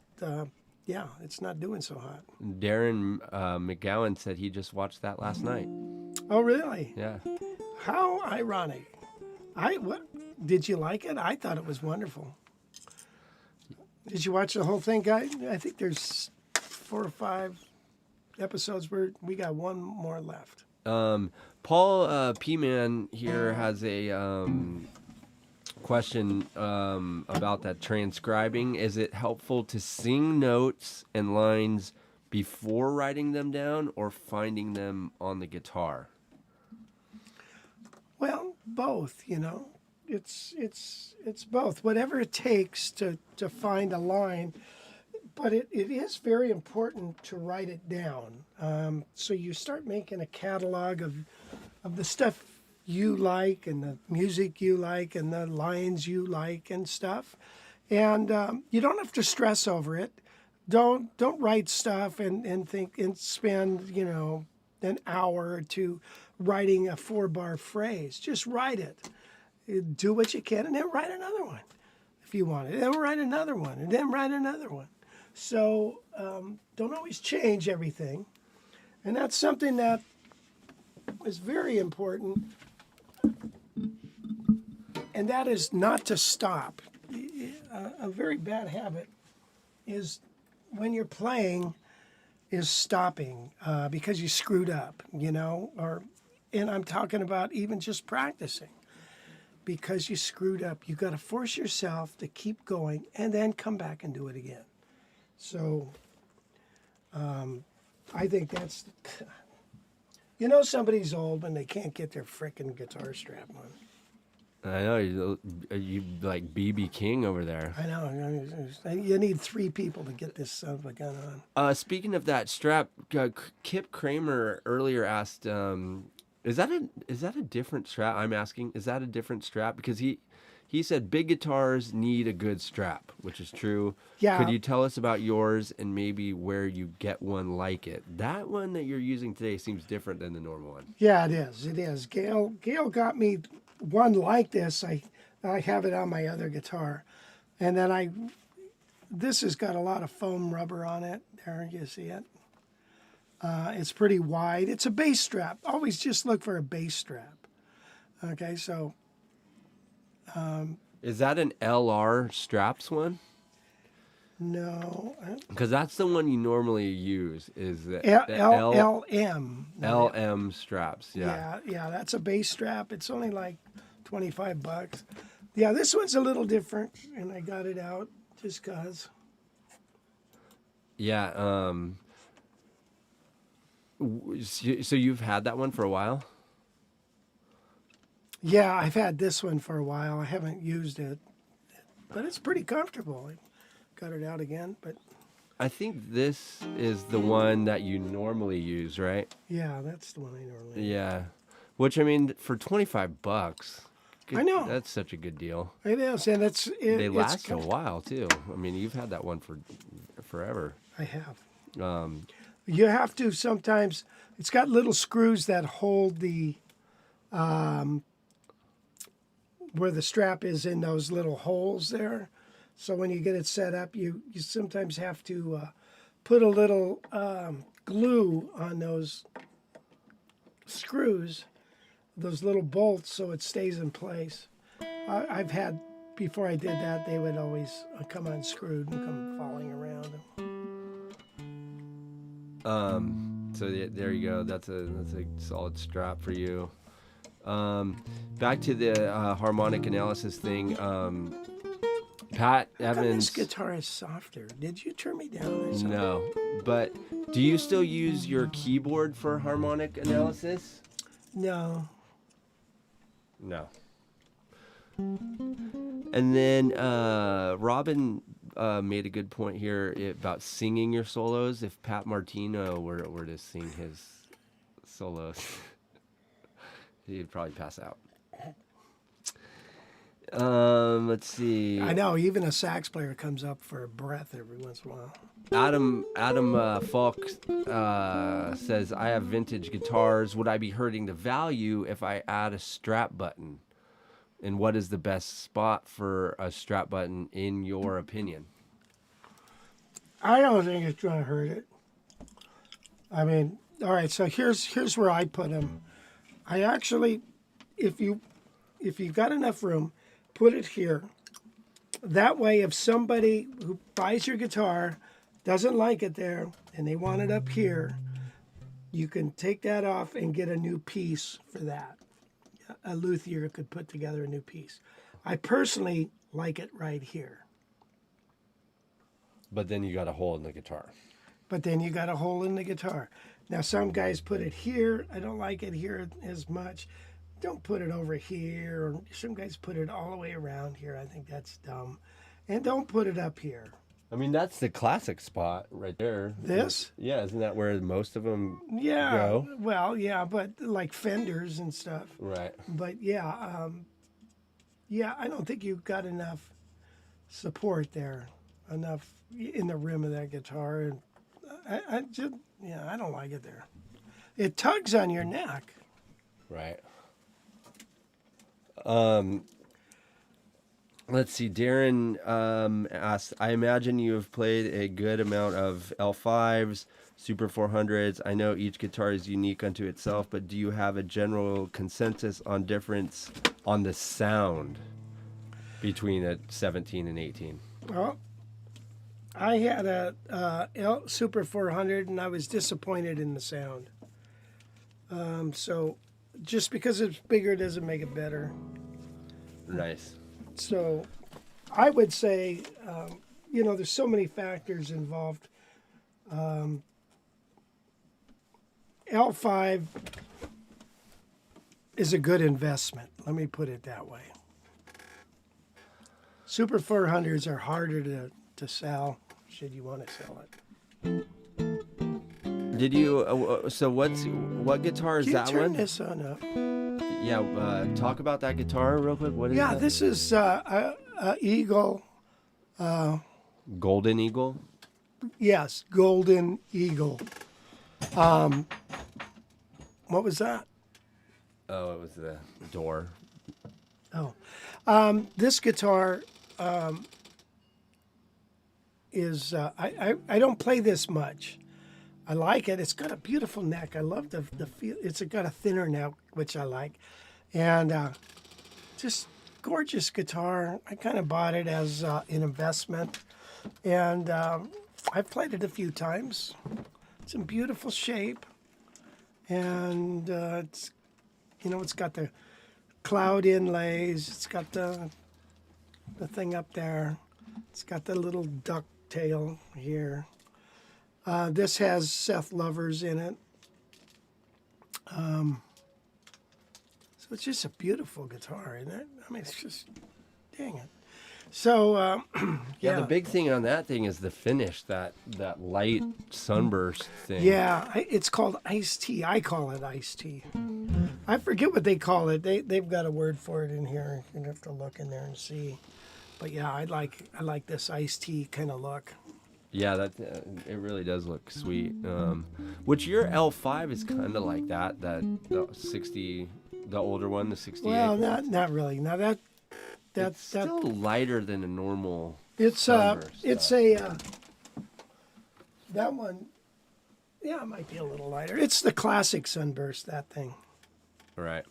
S1: it's not doing so hot.
S2: Darren McGowan said he just watched that last night.
S1: Oh, really?
S2: Yeah.
S1: How ironic. Did you like it? I thought it was wonderful. Did you watch the whole thing, guy? I think there's 4 or 5 episodes where we got one more left.
S2: Paul P-Man here has a question about that transcribing. Is it helpful to sing notes and lines before writing them down or finding them on the guitar?
S1: Well, both, It's both. Whatever it takes to find a line. But it is very important to write it down. So you start making a catalog of the stuff you like and the music you like and the lines you like and stuff. And you don't have to stress over it. Don't write stuff and think and spend, an hour or two writing a 4-bar phrase. Just write it. Do what you can and then write another one if you want it. Then write another one and then write another one. So don't always change everything. And that's something that is very important. And that is not to stop. A very bad habit is when you're playing is stopping because you screwed up, and I'm talking about even just practicing. Because you screwed up, you got to force yourself to keep going and then come back and do it again. So I think that's, somebody's old when they can't get their frickin' guitar strap on.
S2: I know, you like B.B. King over there.
S1: I know. You need 3 people to get this son of a gun on.
S2: Speaking of that strap, Kip Kramer earlier asked, is that a different strap? I'm asking, is that a different strap? Because he said big guitars need a good strap, which is true.
S1: Yeah.
S2: Could you tell us about yours and maybe where you get one like it? That one that you're using today seems different than the normal one.
S1: Yeah, it is. It is. Gail got me one like this. I have it on my other guitar. And then this has got a lot of foam rubber on it. There, you see it? It's pretty wide. It's a bass strap. Always just look for a bass strap. Okay, so.
S2: Is that an LR straps one?
S1: No.
S2: Because that's the one you normally use. Is the
S1: LM.
S2: LM straps? Yeah.
S1: Yeah. That's a bass strap. It's only like $25. Yeah, this one's a little different, and I got it out just cause.
S2: Yeah. So you've had that one for a while?
S1: Yeah, I've had this one for a while. I haven't used it, but it's pretty comfortable. I got it out again, but
S2: I think this is the one that you normally use, right?
S1: yeah, that's the one I normally.
S2: Yeah. Which, I mean, for $25,
S1: I know.
S2: that's such a good deal.
S1: It is, and
S2: They
S1: it's
S2: last a while too. I mean, you've had that one for forever.
S1: I have.
S2: Um,
S1: You have to sometimes. It's got little screws that hold the where the strap is in those little holes there. So when you get it set up, you sometimes have to put a little glue on those screws, those little bolts, so it stays in place. I've had, before I did that, they would always come unscrewed and come falling around.
S2: so there you go. That's a solid strap for you. Back to the harmonic analysis thing. Pat
S1: How come
S2: Evans.
S1: this guitar is softer? Did you turn me down or something?
S2: No, but do you still use your keyboard for harmonic analysis?
S1: No.
S2: No. And then Robin made a good point here about singing your solos. If Pat Martino were to sing his solos, he'd probably pass out. Let's see.
S1: I know, even a sax player comes up for a breath every once in a while.
S2: Adam Falk says, I have vintage guitars. Would I be hurting the value if I add a strap button? And what is the best spot for a strap button in your opinion?
S1: I don't think it's going to hurt it. I mean, all right, so here's where I put them. I actually, if you've got enough room, put it here. That way, if somebody who buys your guitar doesn't like it there and they want it up here, you can take that off and get a new piece for that. A luthier could put together a new piece. I personally like it right here.
S2: But then you got a hole in the guitar.
S1: But then you got a hole in the guitar. Now, some guys put it here. I don't like it here as much. Don't put it over here. Or some guys put it all the way around here. I think that's dumb. And don't put it up here.
S2: I mean, that's the classic spot right there.
S1: This?
S2: Yeah, isn't that where most of them
S1: Yeah.
S2: go?
S1: Well, yeah, but like Fenders and stuff.
S2: Right.
S1: But yeah, I don't think you've got enough support there, enough in the rim of that guitar, and I don't like it there. It tugs on your neck.
S2: Right. Let's see. Darren asked, I imagine you have played a good amount of L5s, Super 400s. I know each guitar is unique unto itself, but do you have a general consensus on difference on the sound between a 17 and 18?
S1: Well, I had a Super 400, and I was disappointed in the sound. So just because it's bigger doesn't make it better.
S2: Nice.
S1: So I would say, there's so many factors involved. L5 is a good investment. Let me put it that way. Super 400s are harder to sell, should you want to sell it.
S2: Did you, what guitar is
S1: Can you
S2: that
S1: turn
S2: one?
S1: this on up?
S2: Yeah, talk about that guitar real quick. What is
S1: Yeah,
S2: that?
S1: this is a Eagle.
S2: Golden Eagle?
S1: Yes, Golden Eagle. What was that?
S2: Oh, it was the door.
S1: Oh, this guitar is. I don't play this much. I like it. It's got a beautiful neck. I love the feel. It's got a thinner neck, which I like, and just gorgeous guitar. I kind of bought it as an investment, and I've played it a few times. It's in beautiful shape, and it's got the cloud inlays. It's got the the thing up there. It's got the little duck tail here. This has Seth Lovers in it. So it's just a beautiful guitar, isn't it? I mean, it's just, dang it. So,
S2: Yeah, the big thing on that thing is the finish, that light sunburst thing.
S1: Yeah, it's called iced tea. I call it iced tea. I forget what they call it. They've got a word for it in here. You'd have to look in there and see. But yeah, I like this iced tea kind of look.
S2: Yeah, that it really does look sweet. Which your L5 is kind of like that. The 60, the older one, the 68.
S1: Well, not really. Now
S2: It's still lighter than a normal.
S1: It's
S2: sunburst,
S1: it's a that one. Yeah, it might be a little lighter. It's the classic sunburst. That thing.
S2: Right.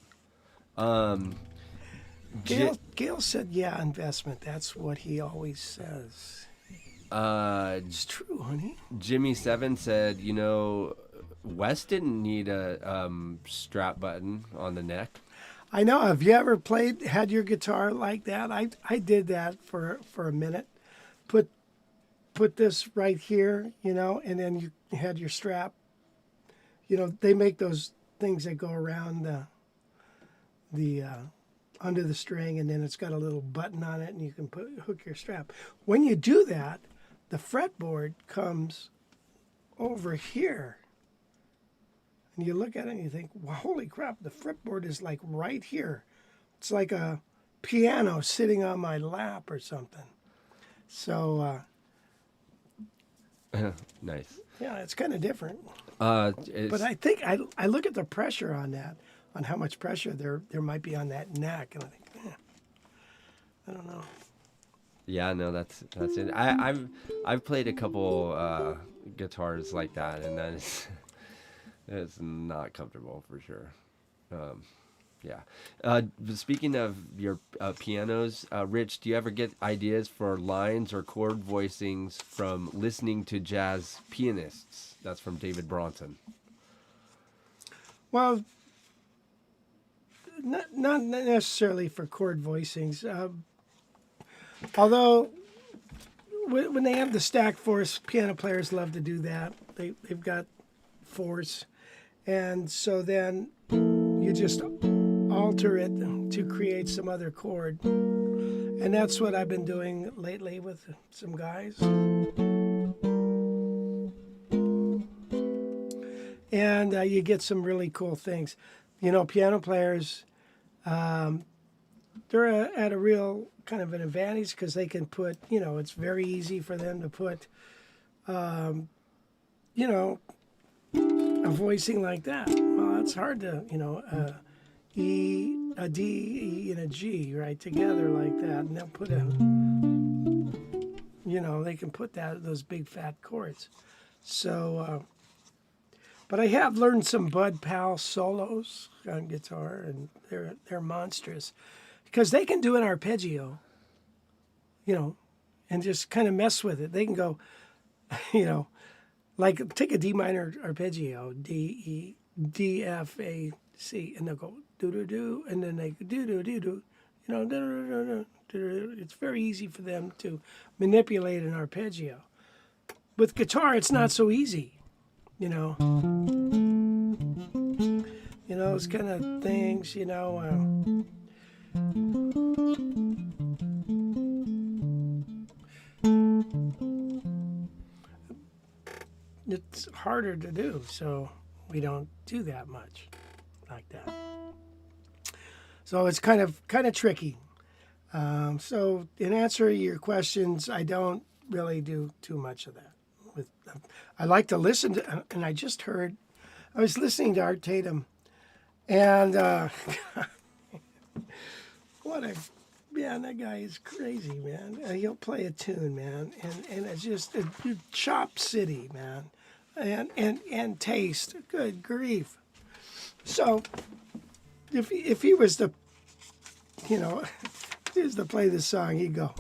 S1: Gail said, "Yeah, investment." That's what he always says. It's true, honey.
S2: Jimmy Seven said, Wes didn't need a strap button on the neck.
S1: I know. Have you ever had your guitar like that? I did that for a minute. Put this right here, and then you had your strap. They make those things that go around the under the string, and then it's got a little button on it, and you can hook your strap. When you do that, the fretboard comes over here. And you look at it and you think, well, holy crap, the fretboard is like right here. It's like a piano sitting on my lap or something. So,
S2: Nice.
S1: yeah, it's kind of different.
S2: But
S1: But I think I look at the pressure on that, on how much pressure there might be on that neck, and I think, I don't know.
S2: Yeah, no, that's it. I've played a couple guitars like that, and then it's not comfortable for sure. Yeah. Speaking of your pianos, Rich, do you ever get ideas for lines or chord voicings from listening to jazz pianists? That's from David Bronson.
S1: Well, not necessarily for chord voicings. Although, when they have the stack force, piano players love to do that. They've got force. And so then you just alter it to create some other chord. And that's what I've been doing lately with some guys. And you get some really cool things. Piano players, they're at a real kind of an advantage because they can put, it's very easy for them to put, a voicing like that. Well, it's hard to, E, a D, E, and a G right together like that. And they'll put they can put those big fat chords. So, but I have learned some Bud Powell solos on guitar, and they're monstrous because they can do an arpeggio, and just kind of mess with it. They can go, like take a D minor arpeggio, D, E, D, F, A, C, and they'll go do do do, and then they do do do do, do do do. It's very easy for them to manipulate an arpeggio. With guitar, it's not so easy, those kind of things, it's harder to do, so we don't do that much like that. So it's kind of tricky. So in answer to your questions, I don't really do too much of that. I like to listen to, and I just heard, I was listening to Art Tatum, and man, that guy is crazy, man. He'll play a tune, man, and it's just a chop city, man, and taste. Good grief. So if he was to, if he was to play this song, he'd go,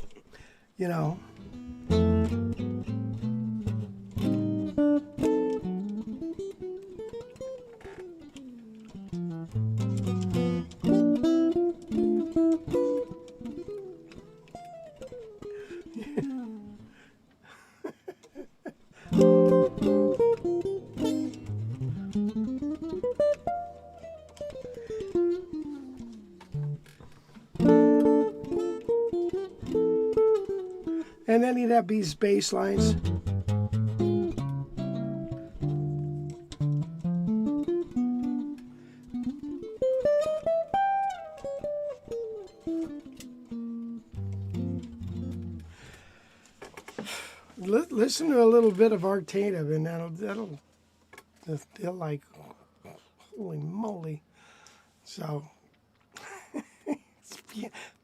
S1: have these bass lines. Listen to a little bit of Archtop, and that'll feel like, holy moly. So, it's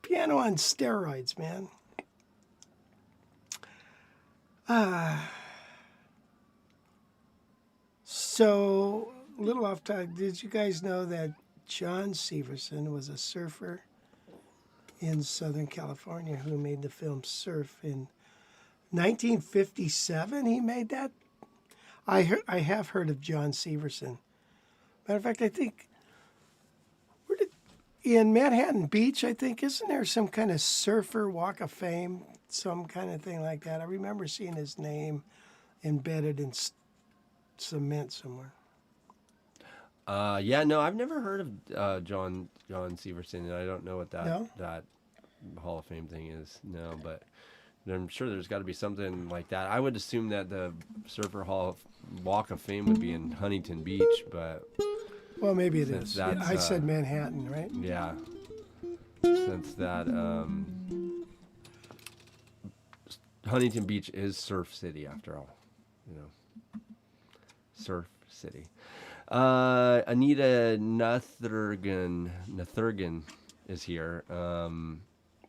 S1: piano on steroids, man. So, a little off topic, did you guys know that John Severson was a surfer in Southern California who made the film Surf in 1957? He made that? I have heard of John Severson. Matter of fact, I think in Manhattan Beach, I think, isn't there some kind of surfer walk of fame, some kind of thing like that? I remember seeing his name embedded in cement somewhere.
S2: Yeah, no, I've never heard of John Severson, and I don't know what that Hall of Fame thing is. No, but I'm sure there's got to be something like that. I would assume that the Surfer Walk of Fame would be in Huntington Beach, but
S1: well, maybe it is. Yeah, I said Manhattan, right?
S2: Yeah, since that Huntington Beach is Surf City after all, Surf City. Anita Nuthurgan is here.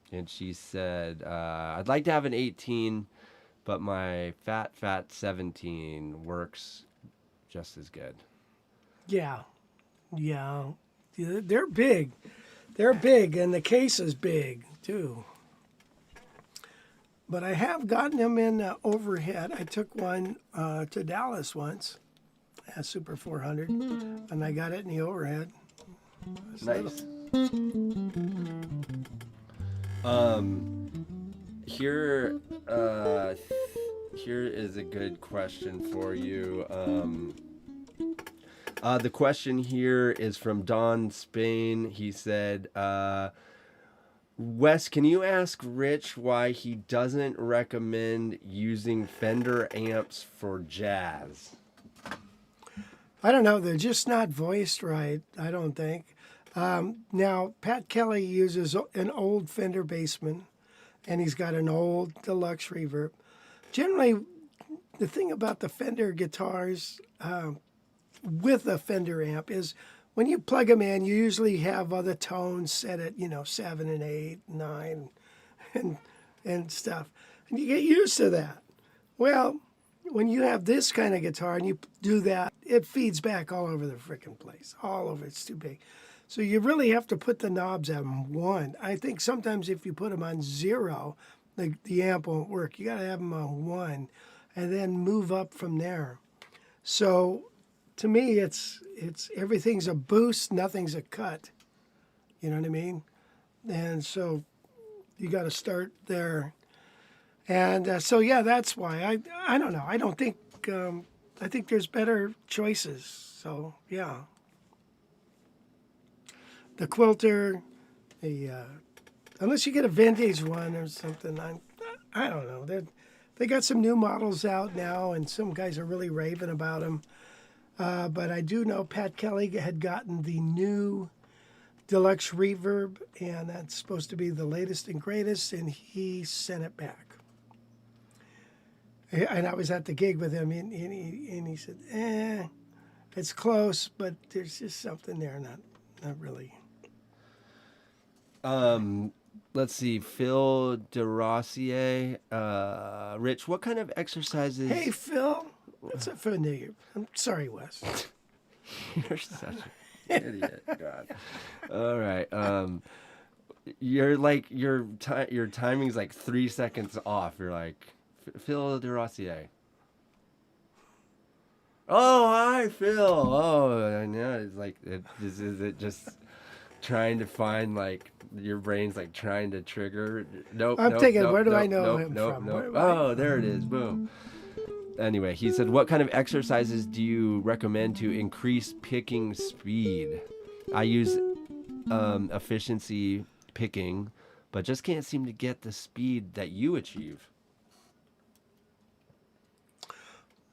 S2: And she said, I'd like to have an 18, but my fat 17 works just as good.
S1: Yeah. They're big. They're big, and the case is big, too. But I have gotten them in overhead. I took one to Dallas once, a Super 400, and I got it in the overhead.
S2: Nice. Here is a good question for you. The question here is from Don Spain. He said, Wes, can you ask Rich why he doesn't recommend using Fender amps for jazz?
S1: I don't know. They're just not voiced right, I don't think. Now, Pat Kelly uses an old Fender Bassman, and he's got an old deluxe reverb. Generally, the thing about the Fender guitars with a Fender amp is when you plug them in, you usually have other tones set at 7 and 8, 9, and stuff, and you get used to that. Well, when you have this kind of guitar and you do that, it feeds back all over the frickin' place, all over. It's too big. So you really have to put the knobs on 1. I think sometimes if you put them on 0, the amp won't work. You got to have them on 1 and then move up from there. So to me, it's everything's a boost, nothing's a cut. You know what I mean? And so you got to start there. And so, yeah, that's why. I don't know. I don't think, I think there's better choices. So, yeah. The Quilter, unless you get a vintage one or something, I don't know. They got some new models out now, and some guys are really raving about them. But I do know Pat Kelly had gotten the new deluxe reverb, and that's supposed to be the latest and greatest, and he sent it back. And I was at the gig with him, and he said, it's close, but there's just something there, not really.
S2: Let's see, Phil DeRossier. Rich, what kind of exercises?
S1: Hey, Phil. That's a familiar. I'm sorry, Wes.
S2: You're such an idiot. God. All right. Your timing's like 3 seconds off. You're like, Phil DeRossier. Oh, hi, Phil. Oh, I know. It's like, is it just trying to find, like, your brain's like trying to trigger? Nope.
S1: I'm thinking, where do I know him from?
S2: Oh, there it is. Boom. Anyway, he said, what kind of exercises do you recommend to increase picking speed? I use efficiency picking, but just can't seem to get the speed that you achieve.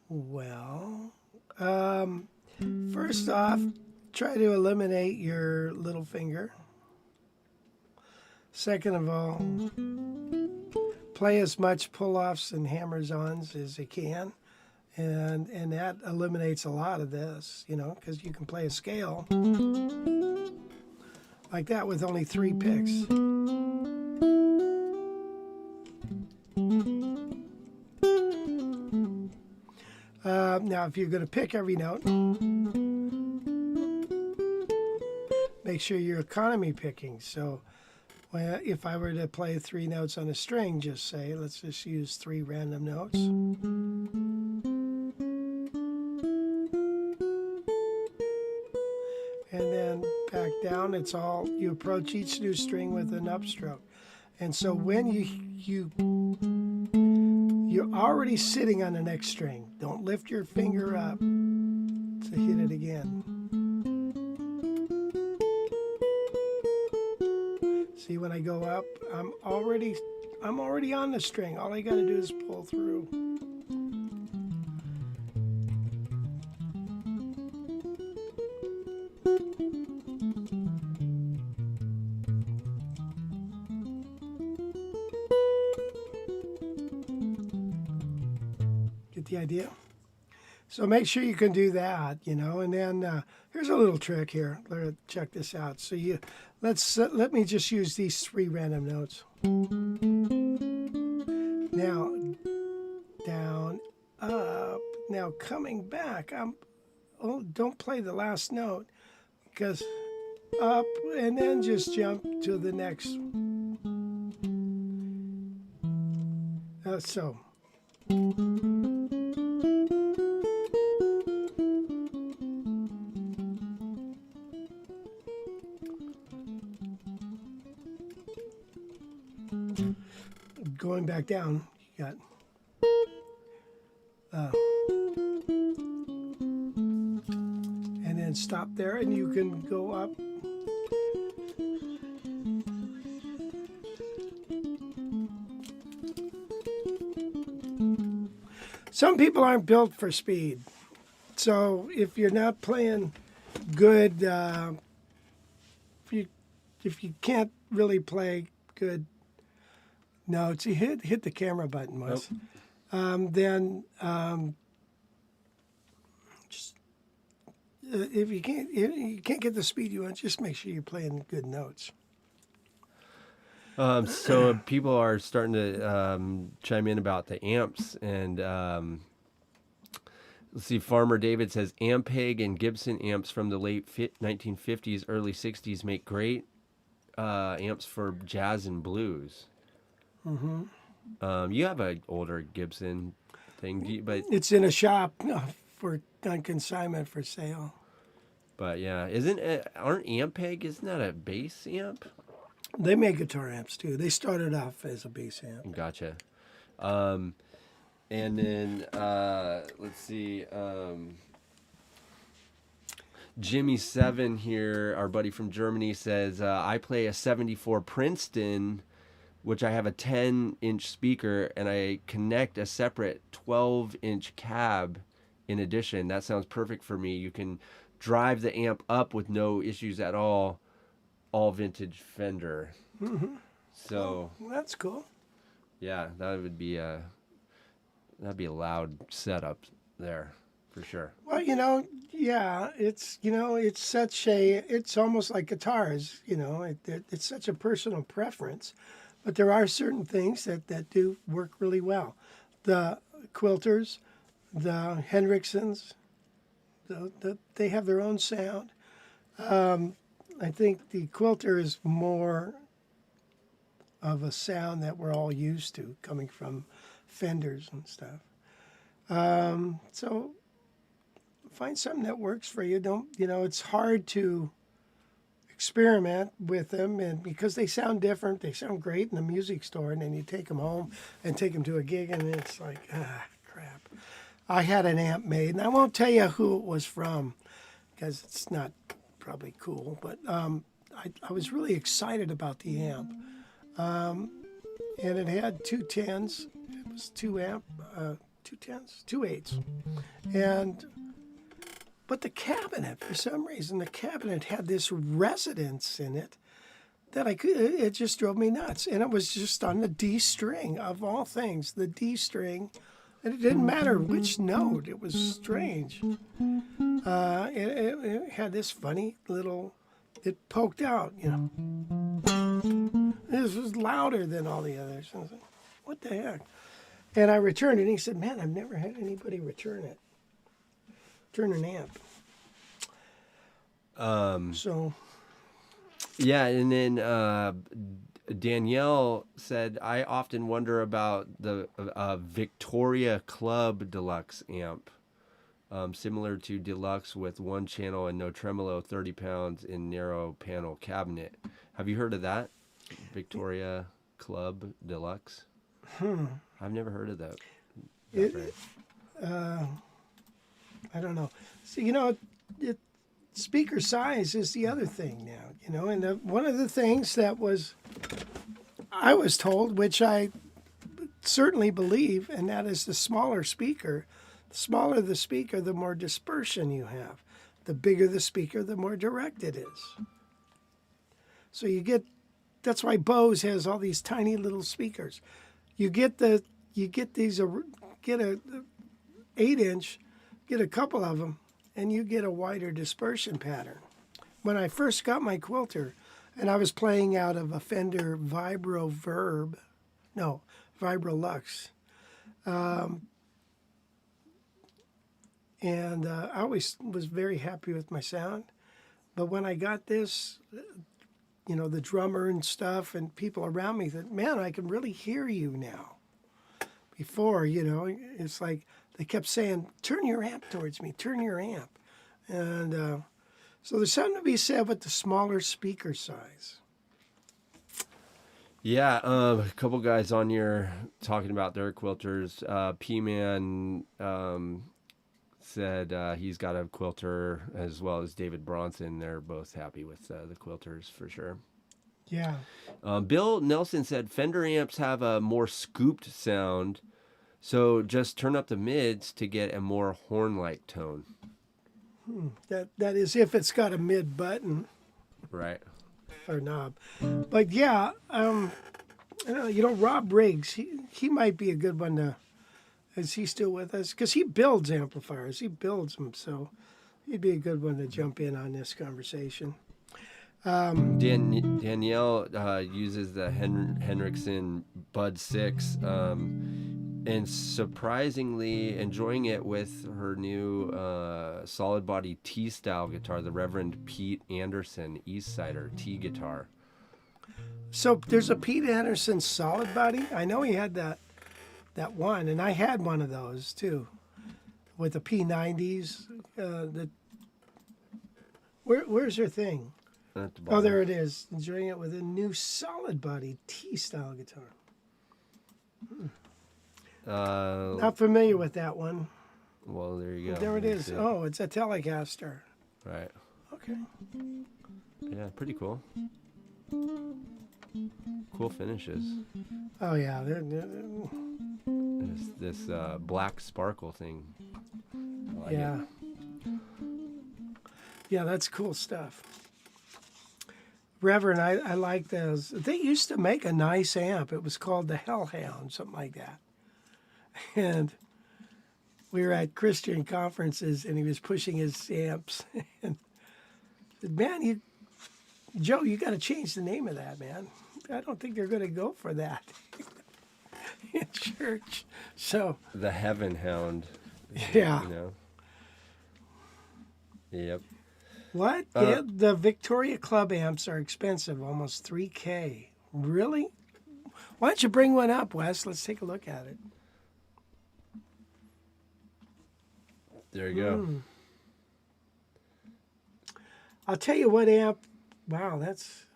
S1: Well, first off, try to eliminate your little finger. Second of all, play as much pull-offs and hammers-ons as you can. And that eliminates a lot of this, you know, because you can play a scale like that with only 3 picks. Now, if you're going to pick every note, make sure you're economy picking. So if I were to play 3 notes on a string, just say, let's just use 3 random notes. And then back down, it's all, you approach each new string with an upstroke. And so when you're already sitting on the next string, don't lift your finger up to hit it again. See, when I go up, I'm already on the string. All I got to do is pull through. Get the idea? So make sure you can do that, you know. And then here's a little trick here. Check this out. So let me just use these 3 random notes. Now down, up. Now coming back, don't play the last note, because up and then just jump to the next. So. Going back down, you got and then stop there, and you can go up. Some people aren't built for speed, so if you're not playing good, if you can't really play good notes, you hit the camera button once. Then just if you can't get the speed you want, just make sure you're playing good notes.
S2: So people are starting to chime in about the amps, and let's see. Farmer David says Ampeg and Gibson amps from the late 1950s, early 60s make great amps for jazz and blues. Mm-hmm. You have an older Gibson thing, but
S1: it's in a shop on consignment for sale.
S2: But yeah, aren't Ampeg? Isn't that a bass amp?
S1: They make guitar amps too. They started off as a bass amp.
S2: Gotcha. And then let's see. Jimmy7 here, our buddy from Germany, says I play a 74 Princeton, which I have a 10-inch speaker, and I connect a separate 12-inch cab in addition. That sounds perfect for me. You can drive the amp up with no issues at all vintage Fender.
S1: Mm-hmm.
S2: So
S1: well, that's cool.
S2: Yeah, that'd be a loud setup there for sure.
S1: Well, yeah, it's it's almost like guitars. It's such a personal preference. But there are certain things that do work really well. The Quilters, the Hendricksons, they have their own sound. I think the Quilter is more of a sound that we're all used to, coming from Fenders and stuff. So find something that works for you. It's hard to experiment with them, and because they sound different, they sound great in the music store, and then you take them home and take them to a gig, and it's like, crap. I had an amp made, and I won't tell you who it was from, because it's not probably cool, but I was really excited about the amp, and it had 2 10s. It was 2 amp two tens, two eights. But the cabinet, for some reason, the cabinet had this resonance in it that it just drove me nuts. And it was just on the D string, of all things, the D string. And it didn't matter which note. It was strange. It had this funny little, it poked out, you know. This was louder than all the others. I was like, what the heck? And I returned it, and he said, man, I've never had anybody return it. Turn an amp.
S2: Yeah, and then Danielle said, I often wonder about the Victoria Club Deluxe amp, similar to Deluxe with one channel and no tremolo, 30 pounds in narrow panel cabinet. Have you heard of that? Victoria Club Deluxe? I've never heard of that.
S1: I don't know. So, you know, speaker size is the other thing now, you know, and one of the things that I was told, which I certainly believe, and that is the smaller speaker. The smaller the speaker, the more dispersion you have. The bigger the speaker, the more direct it is. So that's why Bose has all these tiny little speakers. You get a 8-inch, get a couple of them, and you get a wider dispersion pattern. When I first got my quilter, and I was playing out of a Fender Vibro Lux, and I always was very happy with my sound. But when I got this, you know, the drummer and stuff and people around me said, man, I can really hear you now. Before, you know, it's like they kept saying, turn your amp towards me, turn your amp. And so there's something to be said with the smaller speaker size.
S2: Yeah, a couple guys on here talking about their quilters. P-Man said he's got a quilter, as well as David Bronson. They're both happy with the quilters for sure.
S1: Yeah.
S2: Bill Nelson said Fender amps have a more scooped sound, so just turn up the mids to get a more horn-like tone.
S1: That is if it's got a mid button.
S2: Right.
S1: Or knob. But yeah, you know, Rob Riggs, he might be a good one to, is he still with us? Because he builds amplifiers, he builds them, so he'd be a good one to jump in on this conversation.
S2: Danielle uses the Henriksen Bud 6 and surprisingly enjoying it with her new solid body T-style guitar, the Reverend Pete Anderson Eastsider T guitar.
S1: So there's a Pete Anderson solid body. I know he had that one, and I had one of those too, with the P90s. Where's her thing? Oh, there it is. Enjoying it with a new solid body T-style guitar. Not familiar with that one.
S2: Well, there you go.
S1: There it is. Oh, it's a Telecaster.
S2: Right.
S1: Okay.
S2: Yeah, pretty cool. Cool finishes.
S1: Oh, yeah.
S2: This black sparkle thing. I like
S1: yeah.
S2: it.
S1: Yeah, that's cool stuff. Reverend, I like those. They used to make a nice amp. It was called the Hellhound, something like that. And we were at Christian conferences, and he was pushing his amps. And I said, man, Joe, you got to change the name of that, man. I don't think they're going to go for that in church. So
S2: the Heaven Hound.
S1: Yeah.
S2: You know. Yep.
S1: What? Yeah, the Victoria Club amps are expensive, almost $3,000. Really? Why don't you bring one up, Wes? Let's take a look at it.
S2: There you go.
S1: I'll tell you what amp. Wow, that's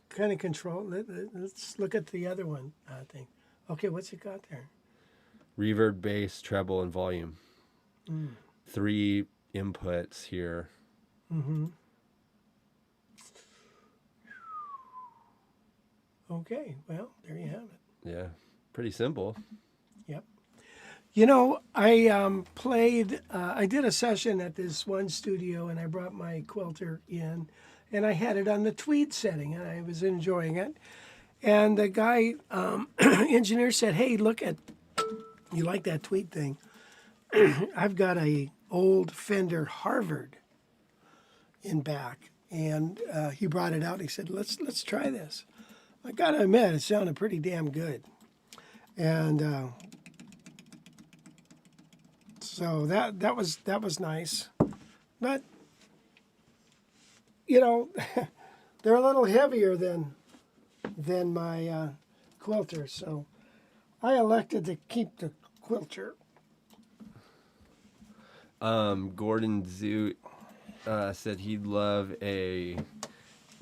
S1: kind of control. Let's look at the other one, I think. Okay, what's it got there?
S2: Reverb, bass, treble, and volume. 3 inputs here.
S1: Mm-hmm. Okay, well, there you have it.
S2: Yeah, pretty simple.
S1: Yep. You know, I played. I did a session at this one studio, and I brought my quilter in, and I had it on the tweed setting, and I was enjoying it. And the guy, engineer, said, "Hey, look at you like that tweed thing? I've got a old Fender Harvard in back." And he brought it out. He said, "Let's try this." I gotta admit, it sounded pretty damn good. And so that was nice. But you know, they're a little heavier than my quilter, so I elected to keep the quilter.
S2: Gordon Zoot said he'd love a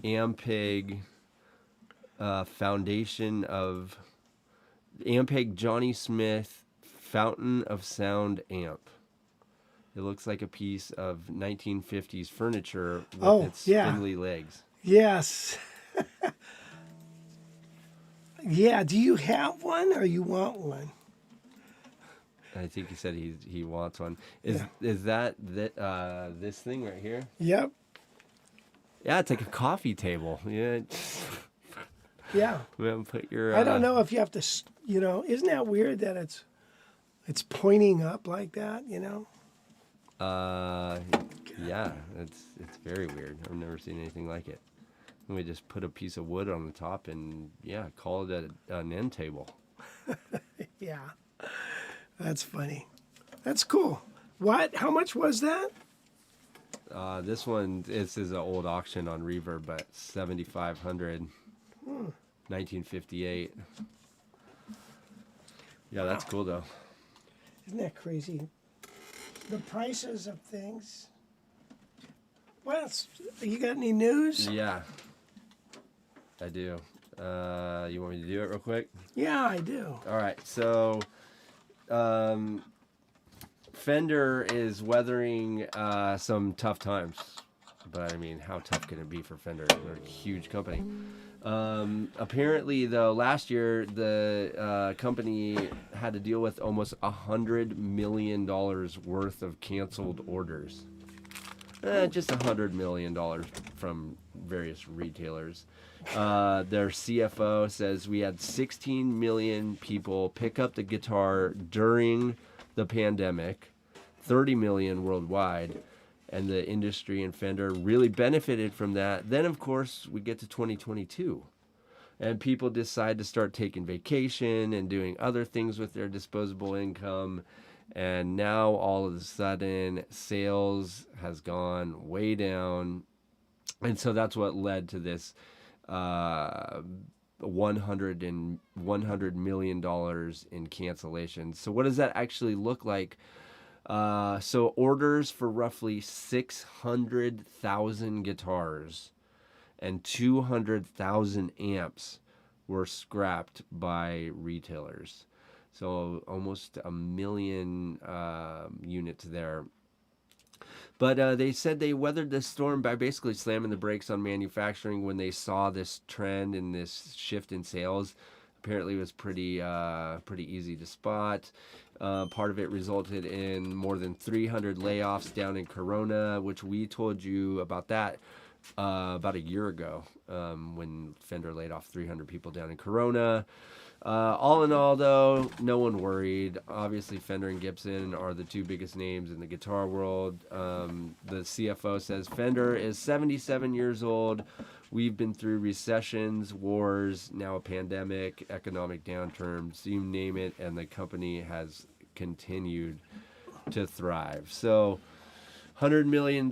S2: Ampeg foundation of Ampeg Johnny Smith Fountain of Sound amp. It looks like a piece of 1950s furniture with its spindly legs.
S1: Yes. Yeah, do you have one or you want one?
S2: I think he said he wants one. Is that this thing right here?
S1: Yep.
S2: Yeah, it's like a coffee table. Yeah.
S1: Yeah.
S2: Put your.
S1: I don't know if you have to. Isn't that weird that it's pointing up like that?
S2: Yeah, it's very weird. I've never seen anything like it. And we just put a piece of wood on the top and call it an end table.
S1: Yeah. That's funny. That's cool. What? How much was that?
S2: This one, this is an old auction on Reverb, but 7,500, 1958. Yeah, that's cool though.
S1: Isn't that crazy? The prices of things. What else? You got any news?
S2: Yeah, I do. You want me to do it real quick?
S1: Yeah, I do.
S2: All right, so Fender is weathering some tough times, but I mean, how tough can it be for Fender? They're a huge company. Apparently, though, last year the company had to deal with almost $100 million worth of canceled orders. Just $100 million from various retailers. Their CFO says we had 16 million people pick up the guitar during the pandemic, 30 million worldwide, and the industry and Fender really benefited from that. Then, of course, we get to 2022, and people decide to start taking vacation and doing other things with their disposable income. And now, all of a sudden, sales has gone way down. And so that's what led to this $100 million in cancellations. So what does that actually look like? So orders for roughly 600,000 guitars and 200,000 amps were scrapped by retailers. So almost 1 million units there. But they said they weathered this storm by basically slamming the brakes on manufacturing when they saw this trend and this shift in sales. Apparently it was pretty easy to spot. Part of it resulted in more than 300 layoffs down in Corona, which we told you about that about a year ago when Fender laid off 300 people down in Corona. All in all, though, no one worried. Obviously, Fender and Gibson are the two biggest names in the guitar world. The CFO says Fender is 77 years old. We've been through recessions, wars, now a pandemic, economic downturns, you name it, and the company has continued to thrive. So, $100 million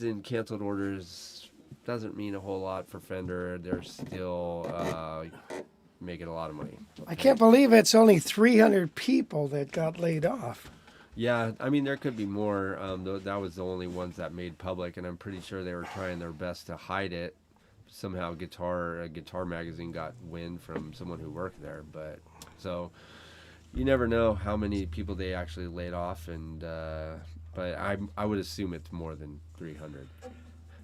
S2: in canceled orders doesn't mean a whole lot for Fender. They're still making a lot of money.
S1: I can't believe it's only 300 people that got laid off.
S2: Yeah, I mean, there could be more. That was the only ones that made public, and I'm pretty sure they were trying their best to hide it. Somehow Guitar Magazine got wind from someone who worked there. But so you never know how many people they actually laid off, and but I would assume it's more than 300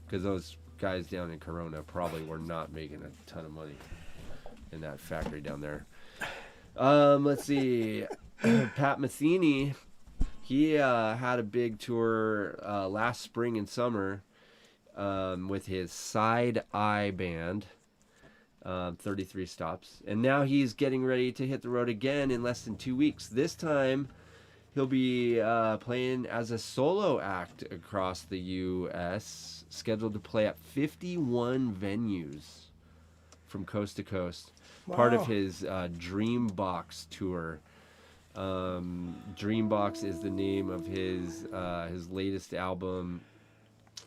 S2: because those guys down in Corona probably were not making a ton of money in that factory down there. Let's see. Pat Metheny, he had a big tour last spring and summer with his Side Eye band, 33 stops. And now he's getting ready to hit the road again in less than 2 weeks. This time, he'll be playing as a solo act across the U.S., scheduled to play at 51 venues from coast to coast.
S1: Wow.
S2: Part of his Dreambox tour. Dreambox is the name of his latest album,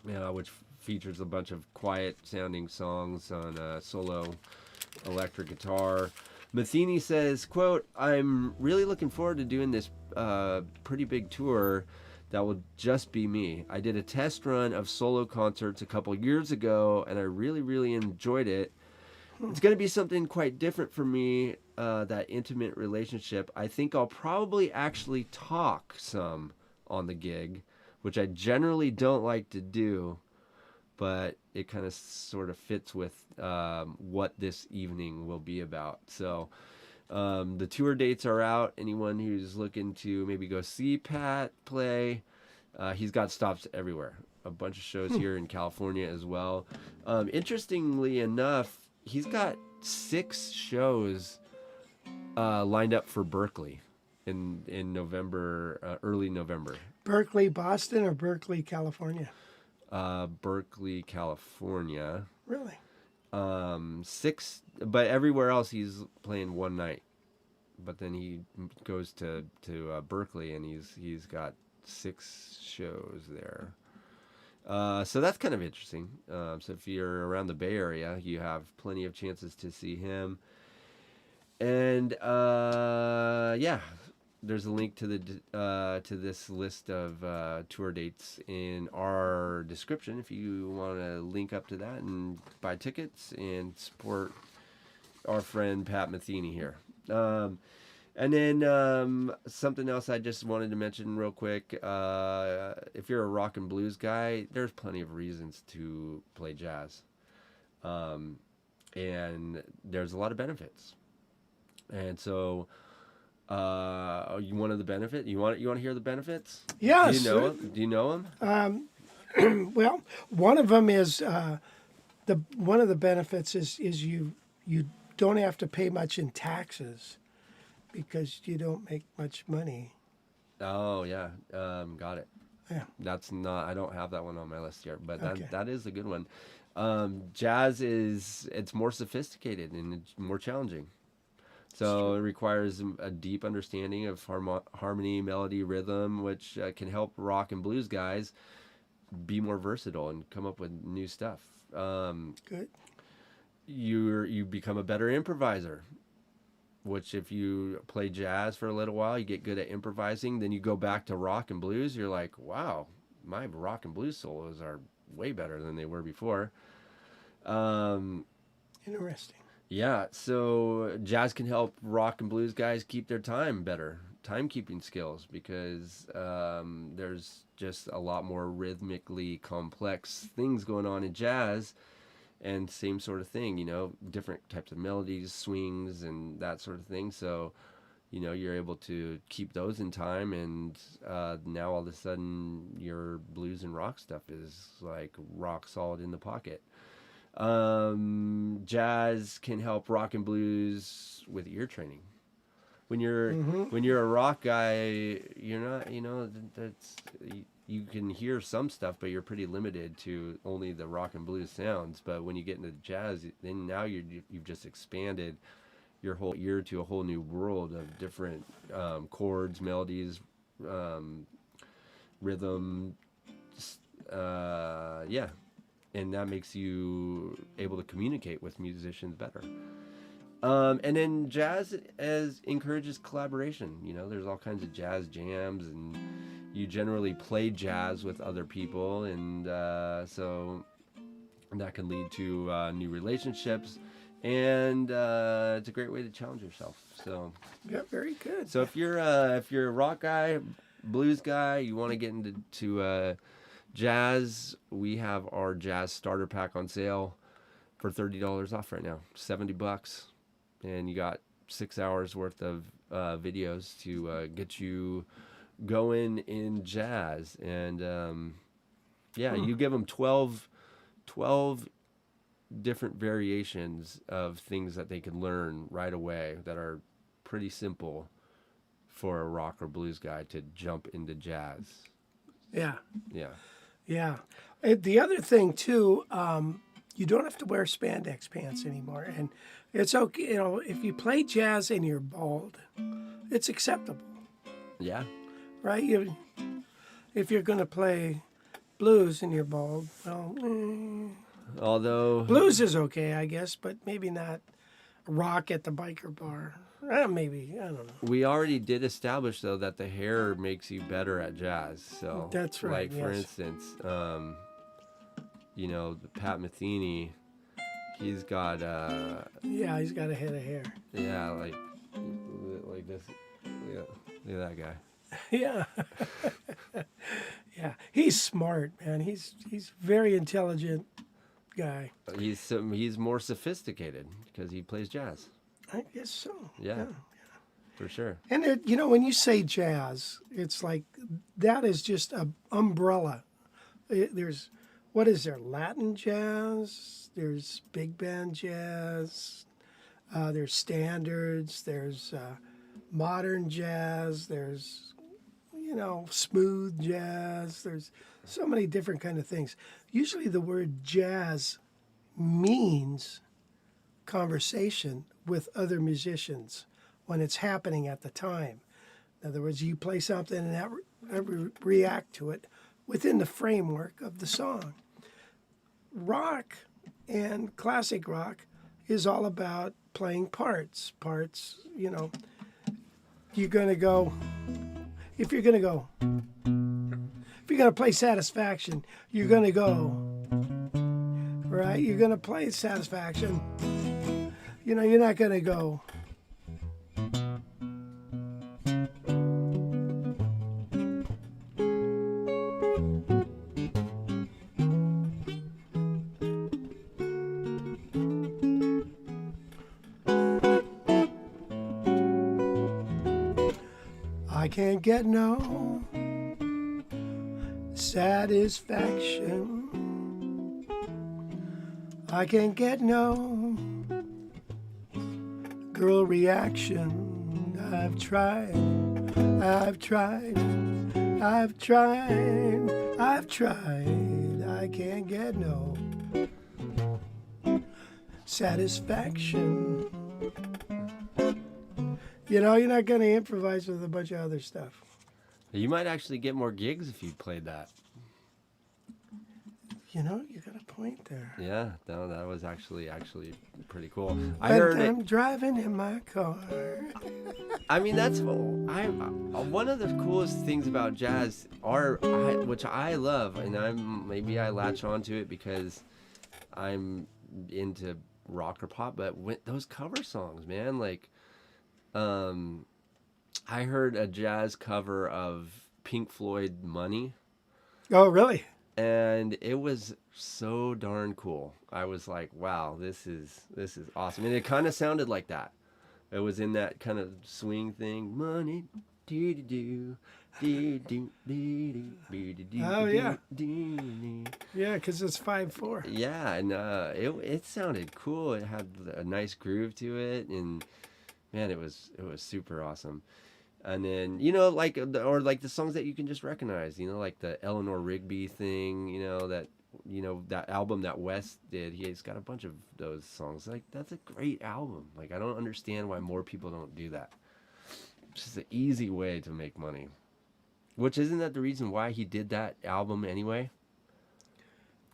S2: which features a bunch of quiet-sounding songs on solo electric guitar. Metheny says, quote, "I'm really looking forward to doing this pretty big tour that will just be me. I did a test run of solo concerts a couple years ago, and I really, really enjoyed it. It's going to be something quite different for me, that intimate relationship. I think I'll probably actually talk some on the gig, which I generally don't like to do, but it kind of sort of fits with what this evening will be about." So the tour dates are out. Anyone who's looking to maybe go see Pat play, he's got stops everywhere. A bunch of shows here in California as well. Interestingly enough, he's got 6 shows lined up for Berkeley in November, early November.
S1: Berkeley, Boston, or Berkeley, California?
S2: Berkeley, California.
S1: Really?
S2: 6, but everywhere else he's playing one night. But then he goes to Berkeley, and he's got 6 shows there. So that's kind of interesting. So if you're around the Bay Area, you have plenty of chances to see him. And there's a link to to this list of tour dates in our description if you want to link up to that and buy tickets and support our friend Pat Metheny here. And then something else I just wanted to mention real quick. If you're a rock and blues guy, there's plenty of reasons to play jazz. And there's a lot of benefits. And so you want the benefit? You want to hear the benefits?
S1: Yes.
S2: Do you know them?
S1: Well, one of them is one of the benefits is you don't have to pay much in taxes because you don't make much money.
S2: Oh yeah, got it.
S1: Yeah.
S2: That's not. I don't have that one on my list here, but
S1: Okay.
S2: that is a good one. Jazz it's more sophisticated and it's more challenging. So it requires a deep understanding of harmony, melody, rhythm, which can help rock and blues guys be more versatile and come up with new stuff.
S1: Good.
S2: You become a better improviser, which if you play jazz for a little while, you get good at improvising. Then you go back to rock and blues. You're like, wow, my rock and blues solos are way better than they were before.
S1: Interesting.
S2: Yeah, so jazz can help rock and blues guys keep their time better, timekeeping skills, because there's just a lot more rhythmically complex things going on in jazz, and same sort of thing, different types of melodies, swings, and that sort of thing. So, you're able to keep those in time, and now all of a sudden your blues and rock stuff is like rock solid in the pocket. Jazz can help rock and blues with ear training. When you're a rock guy, you're not, that's you can hear some stuff, but you're pretty limited to only the rock and blues sounds. But when you get into jazz, then now you've just expanded your whole ear to a whole new world of different chords, melodies, rhythm, and that makes you able to communicate with musicians better. And then jazz encourages collaboration. There's all kinds of jazz jams, and you generally play jazz with other people, and so that can lead to new relationships, and it's a great way to challenge yourself. So
S1: Yeah, very good.
S2: So if you're a rock guy, blues guy, you want to get into jazz, we have our jazz starter pack on sale for $30 off right now, $70, and you got 6 hours worth of videos to get you going in jazz. And you give them 12 different variations of things that they can learn right away that are pretty simple for a rock or blues guy to jump into jazz.
S1: Yeah.
S2: Yeah.
S1: Yeah. And the other thing too, you don't have to wear spandex pants anymore, and it's okay. You know, if you play jazz and you're bald, it's acceptable,
S2: Yeah.
S1: right? If you're going to play blues and you're bald, well,
S2: Although
S1: blues is okay, I guess, but maybe not rock at the biker bar. Maybe, I don't know.
S2: we already did establish though that the hair makes you better at jazz. So
S1: That's right,
S2: like for
S1: yes.
S2: instance, Pat Metheny, he's got
S1: Yeah, he's got a head of hair.
S2: like this. Yeah, look at that guy.
S1: Yeah. Yeah, he's smart, man. He's very intelligent guy.
S2: He's more sophisticated because he plays jazz.
S1: I guess so.
S2: Yeah. For sure.
S1: And when you say jazz, it's like that is just a umbrella. There's what is there? Latin jazz. There's big band jazz. There's standards. There's modern jazz. There's smooth jazz. There's so many different kind of things. Usually the word jazz means conversation with other musicians when it's happening at the time. In other words, you play something and that react to it within the framework of the song. Rock and classic rock is all about playing parts. You're going to go... If you're going to play Satisfaction, you're going to go, right? You're going to play Satisfaction. You're not going to go. I can't get no satisfaction. I can't get no girl reaction. I've tried. I can't get no satisfaction. You're not going to improvise with a bunch of other stuff.
S2: You might actually get more gigs if you played that.
S1: You got a point there.
S2: Yeah, no, that was actually pretty cool.
S1: I'm driving in my car.
S2: I mean, one of the coolest things about jazz which I love, and maybe I latch onto it because I'm into rock or pop, but those cover songs, man, like. I heard a jazz cover of Pink Floyd Money.
S1: Oh, really?
S2: And it was so darn cool. I was like, wow, this is awesome. And it kind of sounded like that. It was in that kind of swing thing. Money, do-do-do, do-do-do-do-do-do-do.
S1: Oh, yeah. Yeah, because it's 5/4.
S2: Yeah, and it sounded cool. It had a nice groove to it, and man, it was super awesome. And then, like the songs that you can just recognize, like the Eleanor Rigby thing, that album that Wes did. He's got a bunch of those songs. Like, that's a great album. Like, I don't understand why more people don't do that. It's just an easy way to make money. Which, isn't that the reason why he did that album anyway?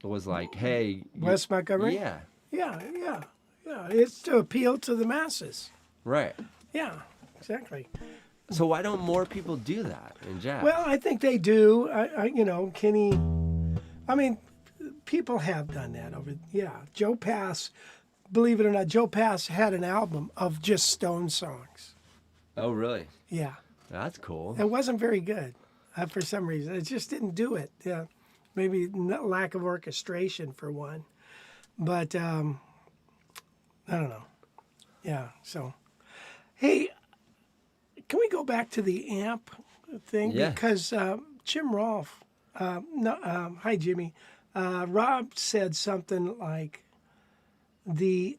S2: It was like, hey...
S1: Wes Montgomery?
S2: Yeah.
S1: Yeah. It's to appeal to the masses.
S2: Right.
S1: Yeah, exactly.
S2: So why don't more people do that in jazz?
S1: Well, I think they do. Kenny. I mean, people have done that Joe Pass, believe it or not, Joe Pass had an album of just Stone songs.
S2: Oh, really?
S1: Yeah.
S2: That's cool.
S1: It wasn't very good for some reason. It just didn't do it. Yeah, maybe lack of orchestration for one. But I don't know. Yeah. So, hey. can we go back to the amp thing?
S2: Yeah.
S1: Because Jim Rolfe, hi Jimmy, Rob said something like the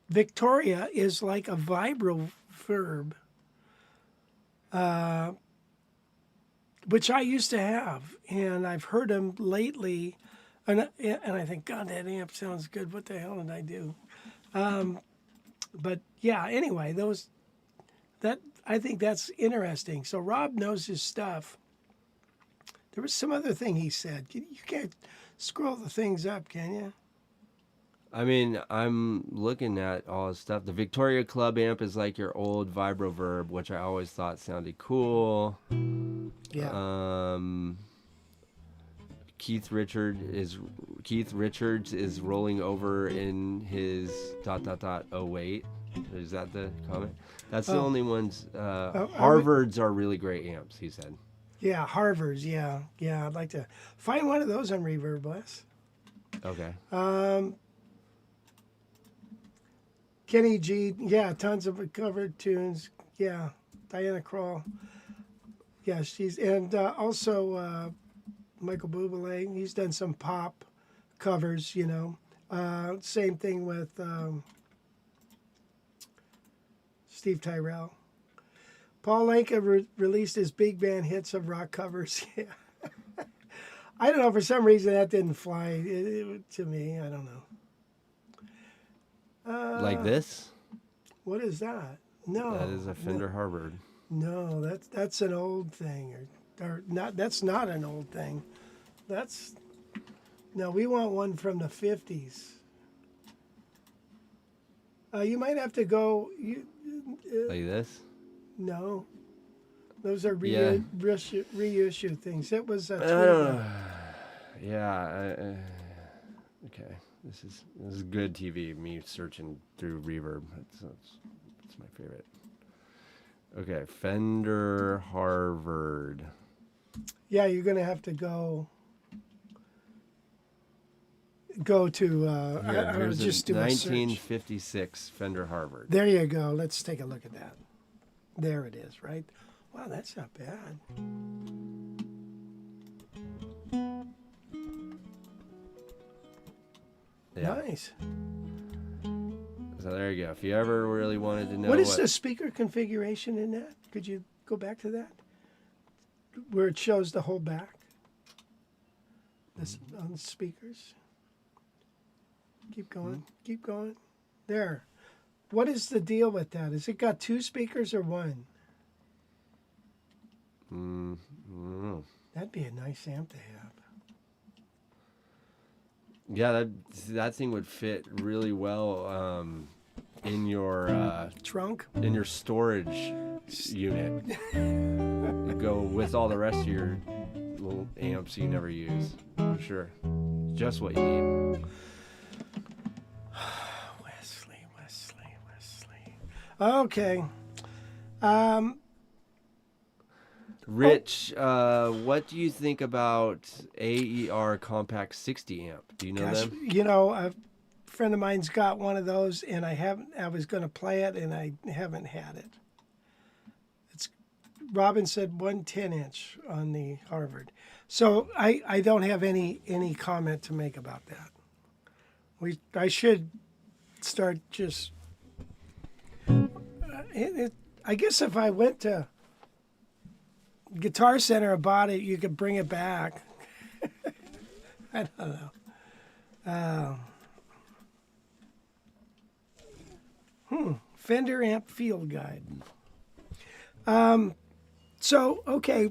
S1: Victoria is like a vibro verb, which I used to have, and I've heard him lately, and I think, God, that amp sounds good. What the hell did I do? But yeah, anyway, I think that's interesting. So Rob knows his stuff. There was some other thing he said. You can't scroll the things up, can you?
S2: I mean, I'm looking at all his stuff. The Victoria Club amp is like your old vibro verb, which I always thought sounded cool.
S1: Yeah.
S2: Keith Richards is rolling over in his ... Oh wait, is that the comment? That's the only ones. Harvards are really great amps, he said.
S1: Yeah, Harvards. Yeah. I'd like to find one of those on Reverb, Les.
S2: Okay.
S1: Kenny G. Yeah, tons of covered tunes. Yeah, Diana Krall. Yeah, and also Michael Bublé. He's done some pop covers. Same thing with Steve Tyrell. Paul Anka released his big band hits of rock covers. Yeah. I don't know, for some reason that didn't fly to me. I don't know.
S2: Like this?
S1: What is that? No.
S2: That is a Fender Harvard.
S1: No, that's an old thing, or not. That's not an old thing. No. We want one from the 50s. You might have to go.
S2: Like this?
S1: No, those are reissue things. It was
S2: yeah. Okay, this is good TV. Me searching through Reverb. That's my favorite. Okay, Fender Harvard.
S1: Yeah, you're gonna have to go to.
S2: Here's
S1: just
S2: a
S1: do a search.
S2: 1956 Fender Harvard.
S1: There you go. Let's take a look at that. There it is, right? Wow, that's not bad.
S2: Yeah.
S1: Nice.
S2: So there you go. If you ever really wanted to know
S1: What is the speaker configuration in that? Could you go back to that? Where it shows the whole back? This on the speakers. Keep going. Keep going. There. What is the deal with that? Has it got two speakers or one? That'd be a nice amp to have.
S2: Yeah, that thing would fit really well in your
S1: Trunk?
S2: in your storage unit. You go with all the rest of your little amps you never use. For sure. Just what you need.
S1: Okay.
S2: Rich, what do you think about AER Compact 60 amp? Do you know them?
S1: A friend of mine's got one of those, and I was going to play it, and I haven't had it. Robin said 110-inch on the Harvard. So I don't have any comment to make about that. I should start just... I guess if I went to Guitar Center and bought it, you could bring it back. I don't know. Fender amp field guide. So, okay,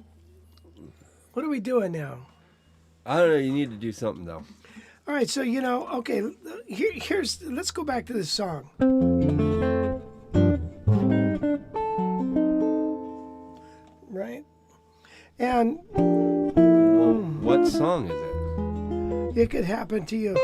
S1: what are we doing now?
S2: I don't know. You need to do something, though.
S1: All right, so, okay, let's go back to this song. Right? And...
S2: Well, what song is it?
S1: It could happen to you.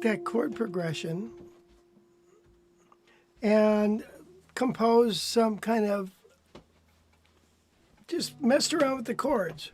S1: that chord progression and compose some kind of, just messed around with the chords.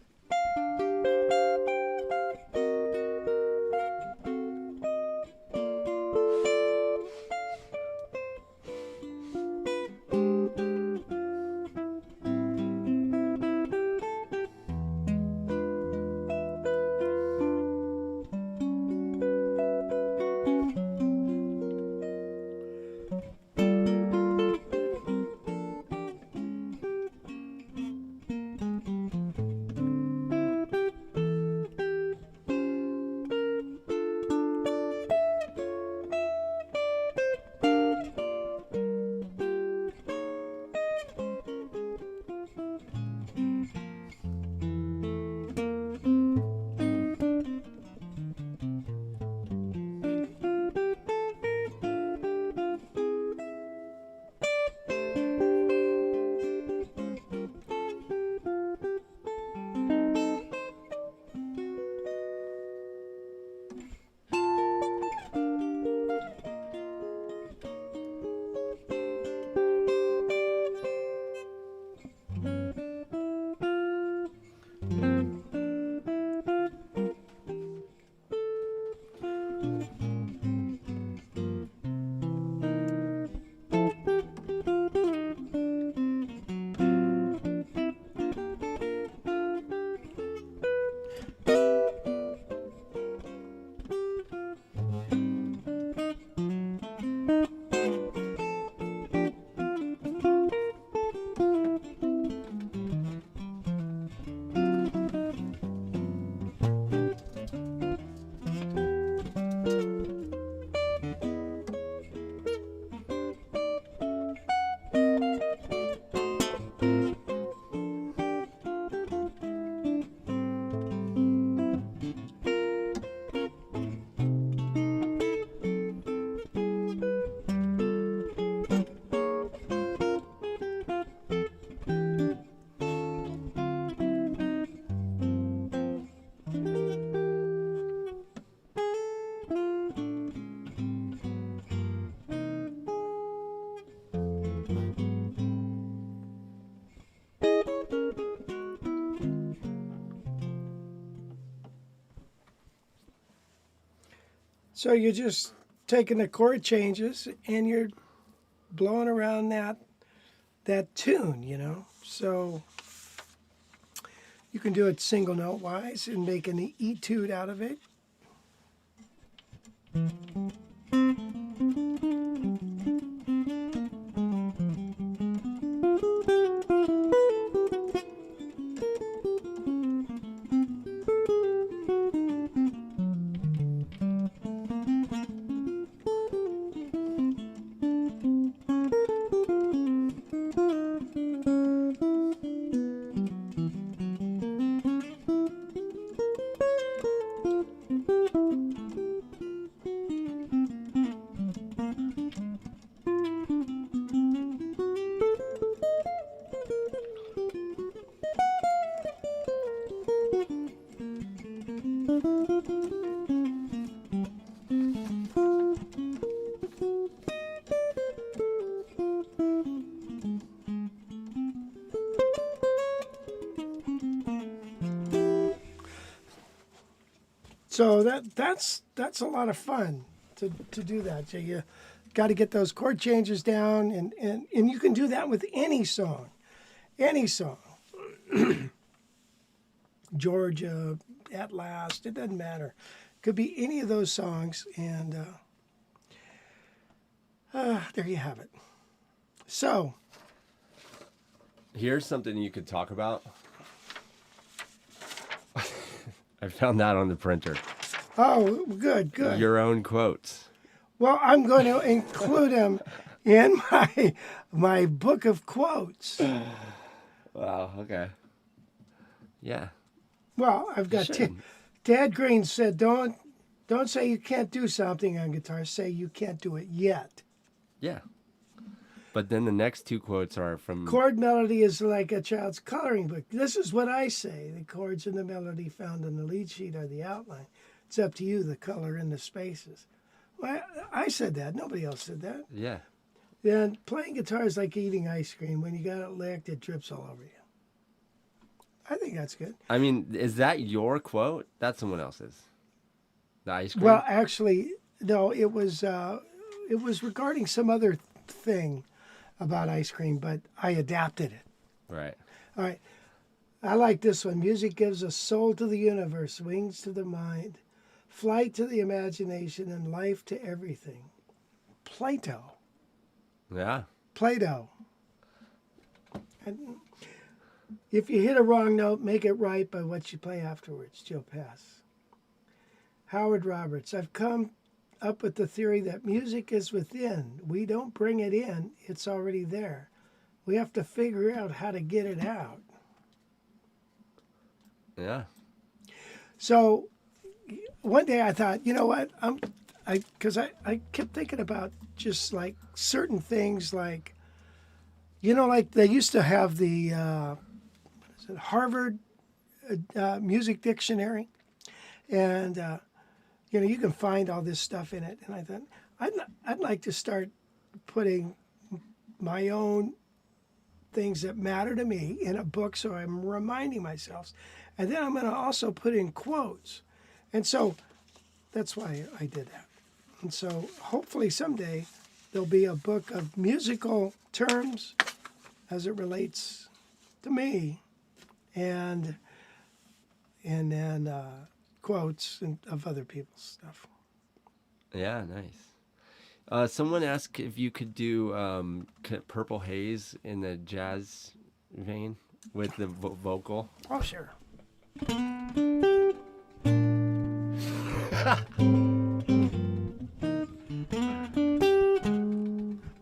S1: So you're just taking the chord changes and you're blowing around that tune, you know. So you can do it single note wise and make an etude out of it. So that's a lot of fun to do that. So you got to get those chord changes down, and you can do that with any song. Any song. Georgia, At Last, it doesn't matter. Could be any of those songs, and there you have it. So
S2: here's something you could talk about. I found that on the printer.
S1: Oh, good.
S2: Your own quotes.
S1: Well, I'm going to include them in my book of quotes.
S2: Wow, okay. Yeah.
S1: Well, I've got Dad Green said, don't say you can't do something on guitar. Say you can't do it yet.
S2: Yeah. But then the next two quotes are from...
S1: Chord melody is like a child's coloring book. This is what I say. The chords and the melody found in the lead sheet are the outline. It's up to you, the color in the spaces. I said that. Nobody else said that.
S2: Yeah.
S1: Then playing guitar is like eating ice cream. When you got it licked, it drips all over you. I think that's good.
S2: I mean, is that your quote? That's someone else's. The ice cream?
S1: Well, actually, no. It was regarding some other thing about ice cream, but I adapted it.
S2: Right.
S1: All right. I like this one. Music gives a soul to the universe, wings to the mind, flight to the imagination, and life to everything. Plato.
S2: Yeah.
S1: Plato. And if you hit a wrong note, make it right by what you play afterwards. Joe Pass. Howard Roberts. I've come up with the theory that music is within. We don't bring it in. It's already there. We have to figure out how to get it out.
S2: Yeah.
S1: So one day I thought, you know what? Because I kept thinking about just like certain things, like, you know, like they used to have the Harvard music dictionary, and you know, you can find all this stuff in it. And I thought I'd like to start putting my own things that matter to me in a book, so I'm reminding myself. And then I'm going to also put in quotes. And so that's why I did that. And so hopefully someday there'll be a book of musical terms as it relates to me, and then quotes of other people's stuff.
S2: Yeah, nice. Someone asked if you could do Purple Haze in the jazz vein with the vocal.
S1: Oh, sure.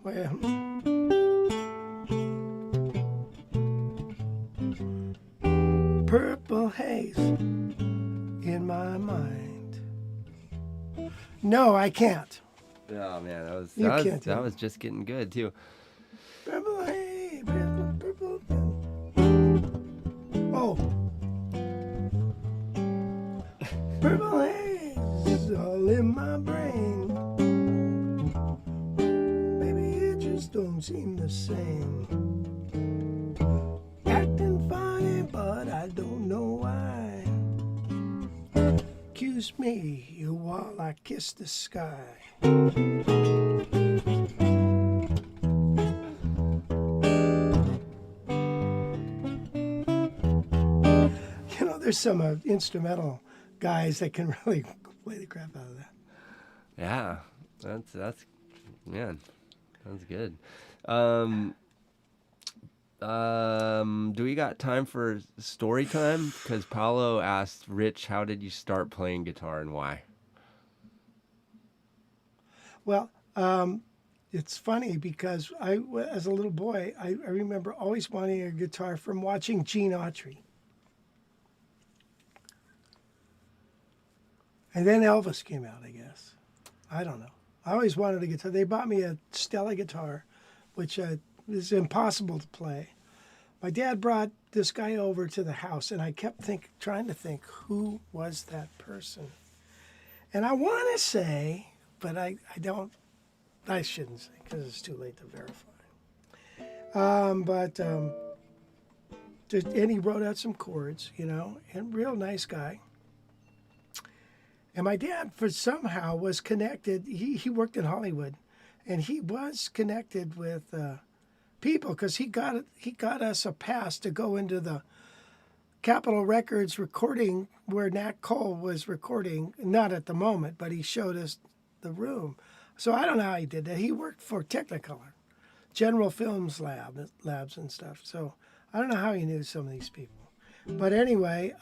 S1: Well, purple haze in my mind. No, I can't.
S2: Oh man, that was just getting good too.
S1: Purple haze, purple. Oh. Purple haze all in my brain. Maybe it just don't seem the same. Acting funny, but I don't know why. Kiss me while I kiss the sky. You know, there's some instrumental guys that can really play the crap out of that.
S2: Yeah, that's man, that's good. Do we got time for story time? Because Paolo asked Rich, how did you start playing guitar and why?
S1: Well, it's funny because as a little boy, I remember always wanting a guitar from watching Gene Autry. And then Elvis came out, I guess. I don't know. I always wanted a guitar. They bought me a Stella guitar, which is impossible to play. My dad brought this guy over to the house, and I kept trying to think, who was that person? And I want to say, but I shouldn't say, because it's too late to verify. And he wrote out some chords, you know, and real nice guy. And my dad, somehow, was connected. He worked in Hollywood, and he was connected with people because he got us a pass to go into the Capitol Records recording where Nat Cole was recording. Not at the moment, but he showed us the room. So I don't know how he did that. He worked for Technicolor, General Films labs and stuff. So I don't know how he knew some of these people. But anyway.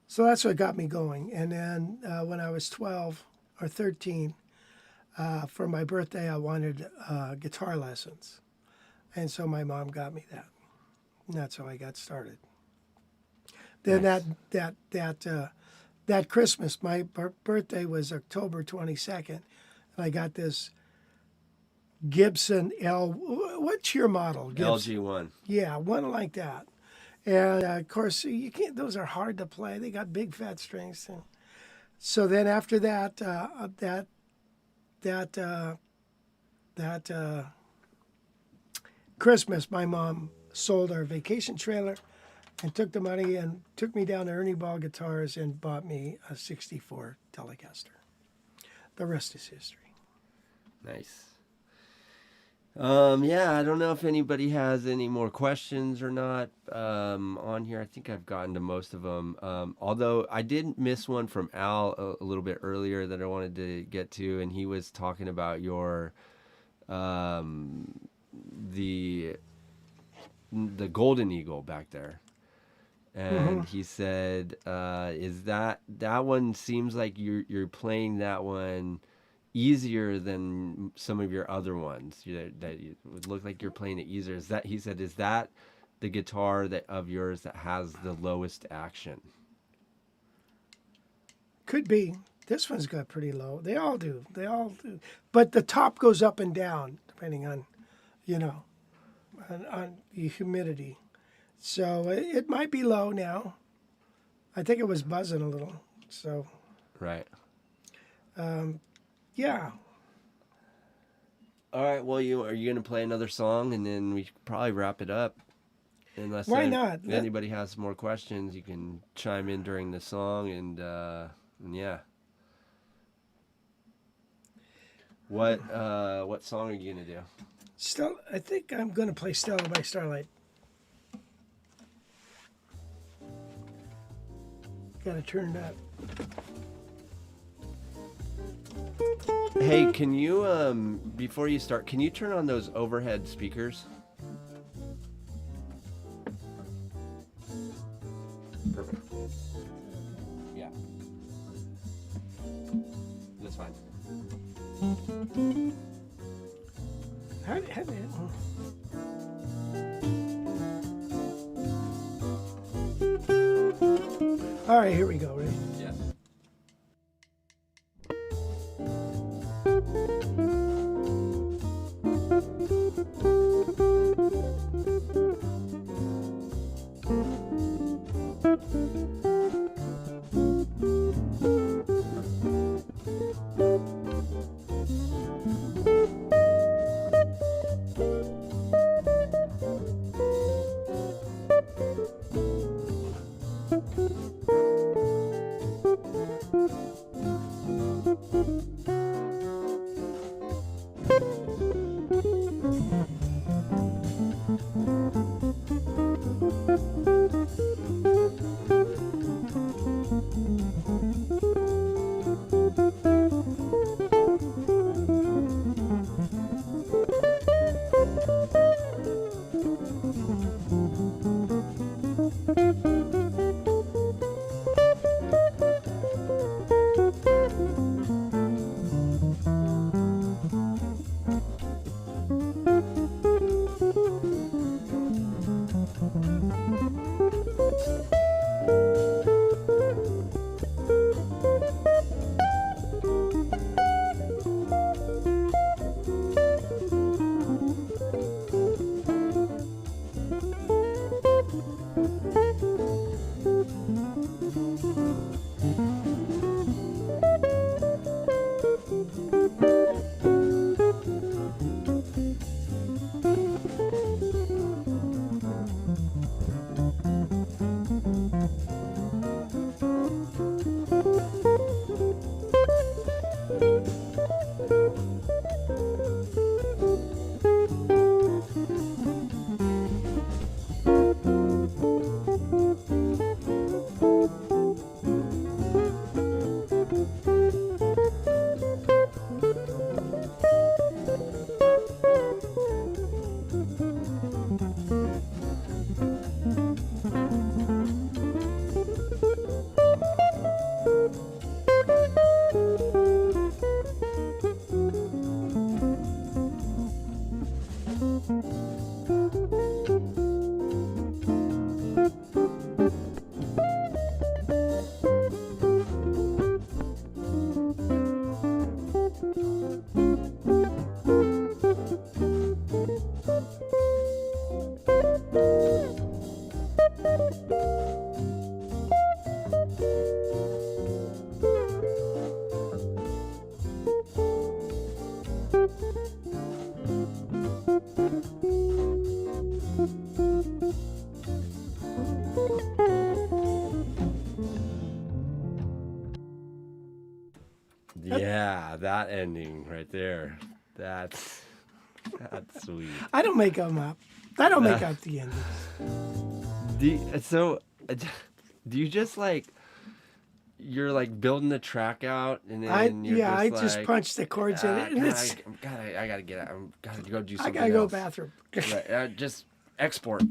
S1: So that's what got me going. And then when I was 12 or 13, for my birthday, I wanted guitar lessons. And so my mom got me that. And that's how I got started. Then
S2: Nice.
S1: that Christmas, my birthday was October 22nd, and I got this Gibson what's your model? Gibson.
S2: LG1.
S1: Yeah, one like that. And of course, you can't. Those are hard to play. They got big fat strings. So then after that Christmas, my mom sold our vacation trailer and took the money and took me down to Ernie Ball Guitars and bought me a 64 Telecaster. The rest is history.
S2: Nice. Yeah, I don't know if anybody has any more questions or not on here. I think I've gotten to most of them. Although I did miss one from Al a little bit earlier that I wanted to get to, and he was talking about your the Golden Eagle back there. And he said, "Is that one seems like you're playing that one easier than some of your other ones? That you would look like you're playing it easier. Is that?" He said, "Is that the guitar that of yours that has the lowest action?"
S1: Could be. This one's got pretty low. They all do. They all do. But the top goes up and down depending on, on the humidity. So it might be low now. I think it was buzzing a little. So.
S2: Right.
S1: Yeah.
S2: All right. Well, are you gonna play another song and then we should probably wrap it up? Unless
S1: Why not?
S2: If anybody has more questions, you can chime in during the song and yeah. What song are you gonna do?
S1: I think I'm gonna play Stella by Starlight. Gotta turn it up.
S2: Hey, can you before you start, can you turn on those overhead speakers? Perfect. Yeah. That's fine.
S1: All right, here we go. Ready?
S2: Yeah. that ending right there. That's sweet.
S1: I don't make them up. I don't make up the endings.
S2: Do you just like, you're like building the track out and then
S1: I just punch the chords in it, and
S2: I gotta get out. I gotta go do something.
S1: I gotta go
S2: else.
S1: bathroom.
S2: Right, just export.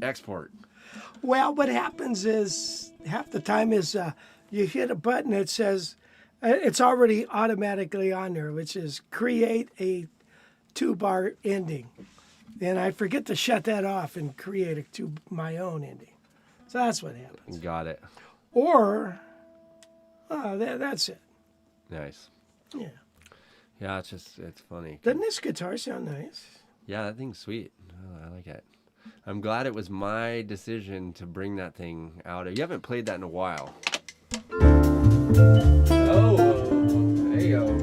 S1: Well, what happens is half the time is you hit a button that says it's already automatically on there, which is create a 2-bar ending, and I forget to shut that off and create my own ending. So that's what happens.
S2: Got it.
S1: Or that's it.
S2: Nice.
S1: Yeah.
S2: Yeah, it's funny.
S1: Doesn't this guitar sound nice?
S2: Yeah, that thing's sweet. Oh, I like it. I'm glad it was my decision to bring that thing out. You haven't played that in a while. Oh, there you go.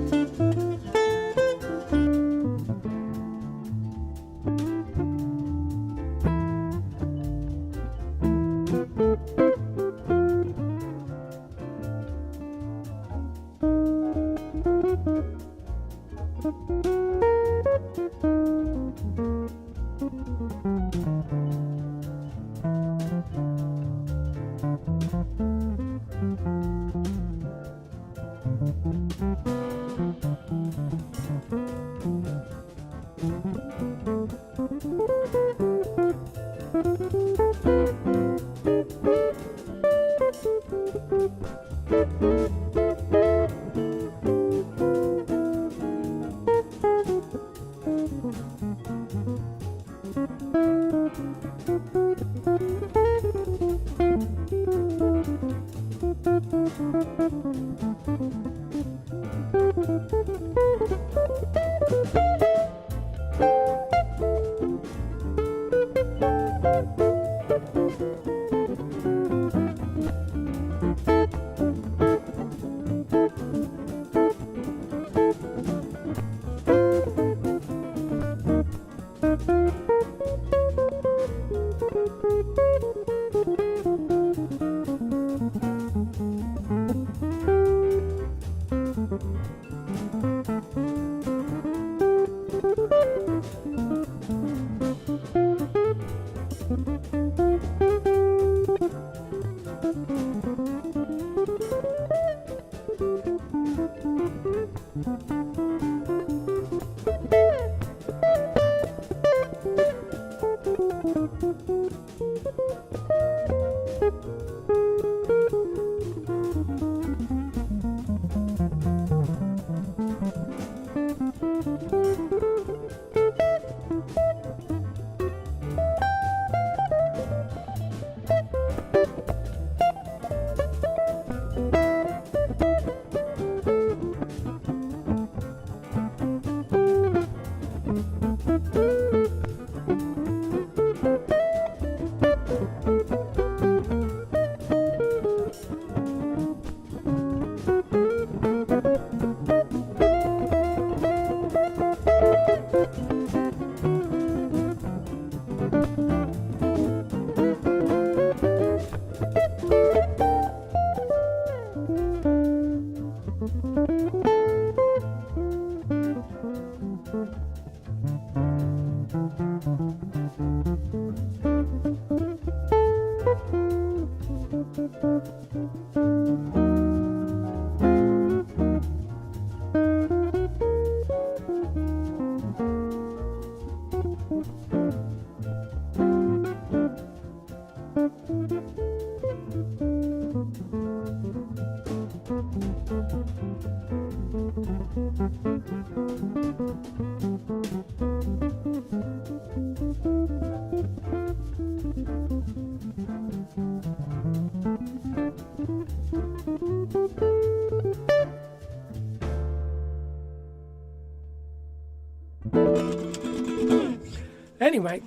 S1: Anyway,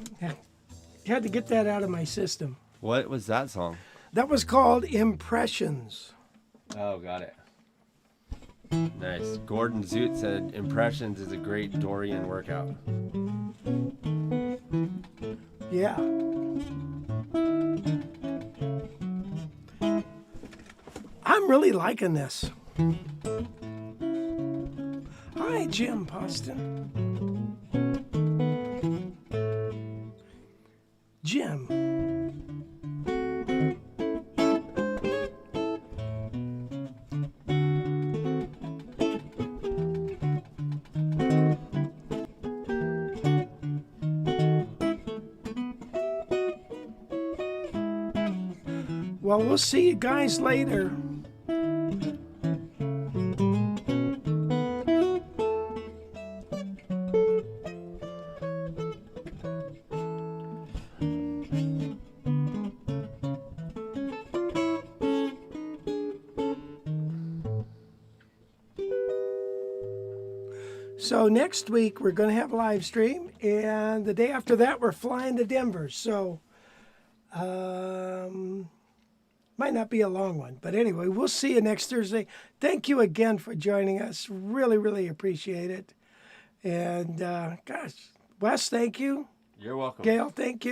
S1: had to get that out of my system.
S2: What was that song?
S1: That was called Impressions.
S2: Oh, got it. Nice. Gordon Zoot said Impressions is a great Dorian workout.
S1: Yeah. I'm really liking this. I Jim Poston. Jim. Well, we'll see you guys later. So next week we're going to have a live stream, and the day after that we're flying to Denver. So might not be a long one, but anyway, we'll see you next Thursday. Thank you again for joining us. Really, really appreciate it. And gosh, Wes, thank you.
S2: You're welcome.
S1: Gail, thank you.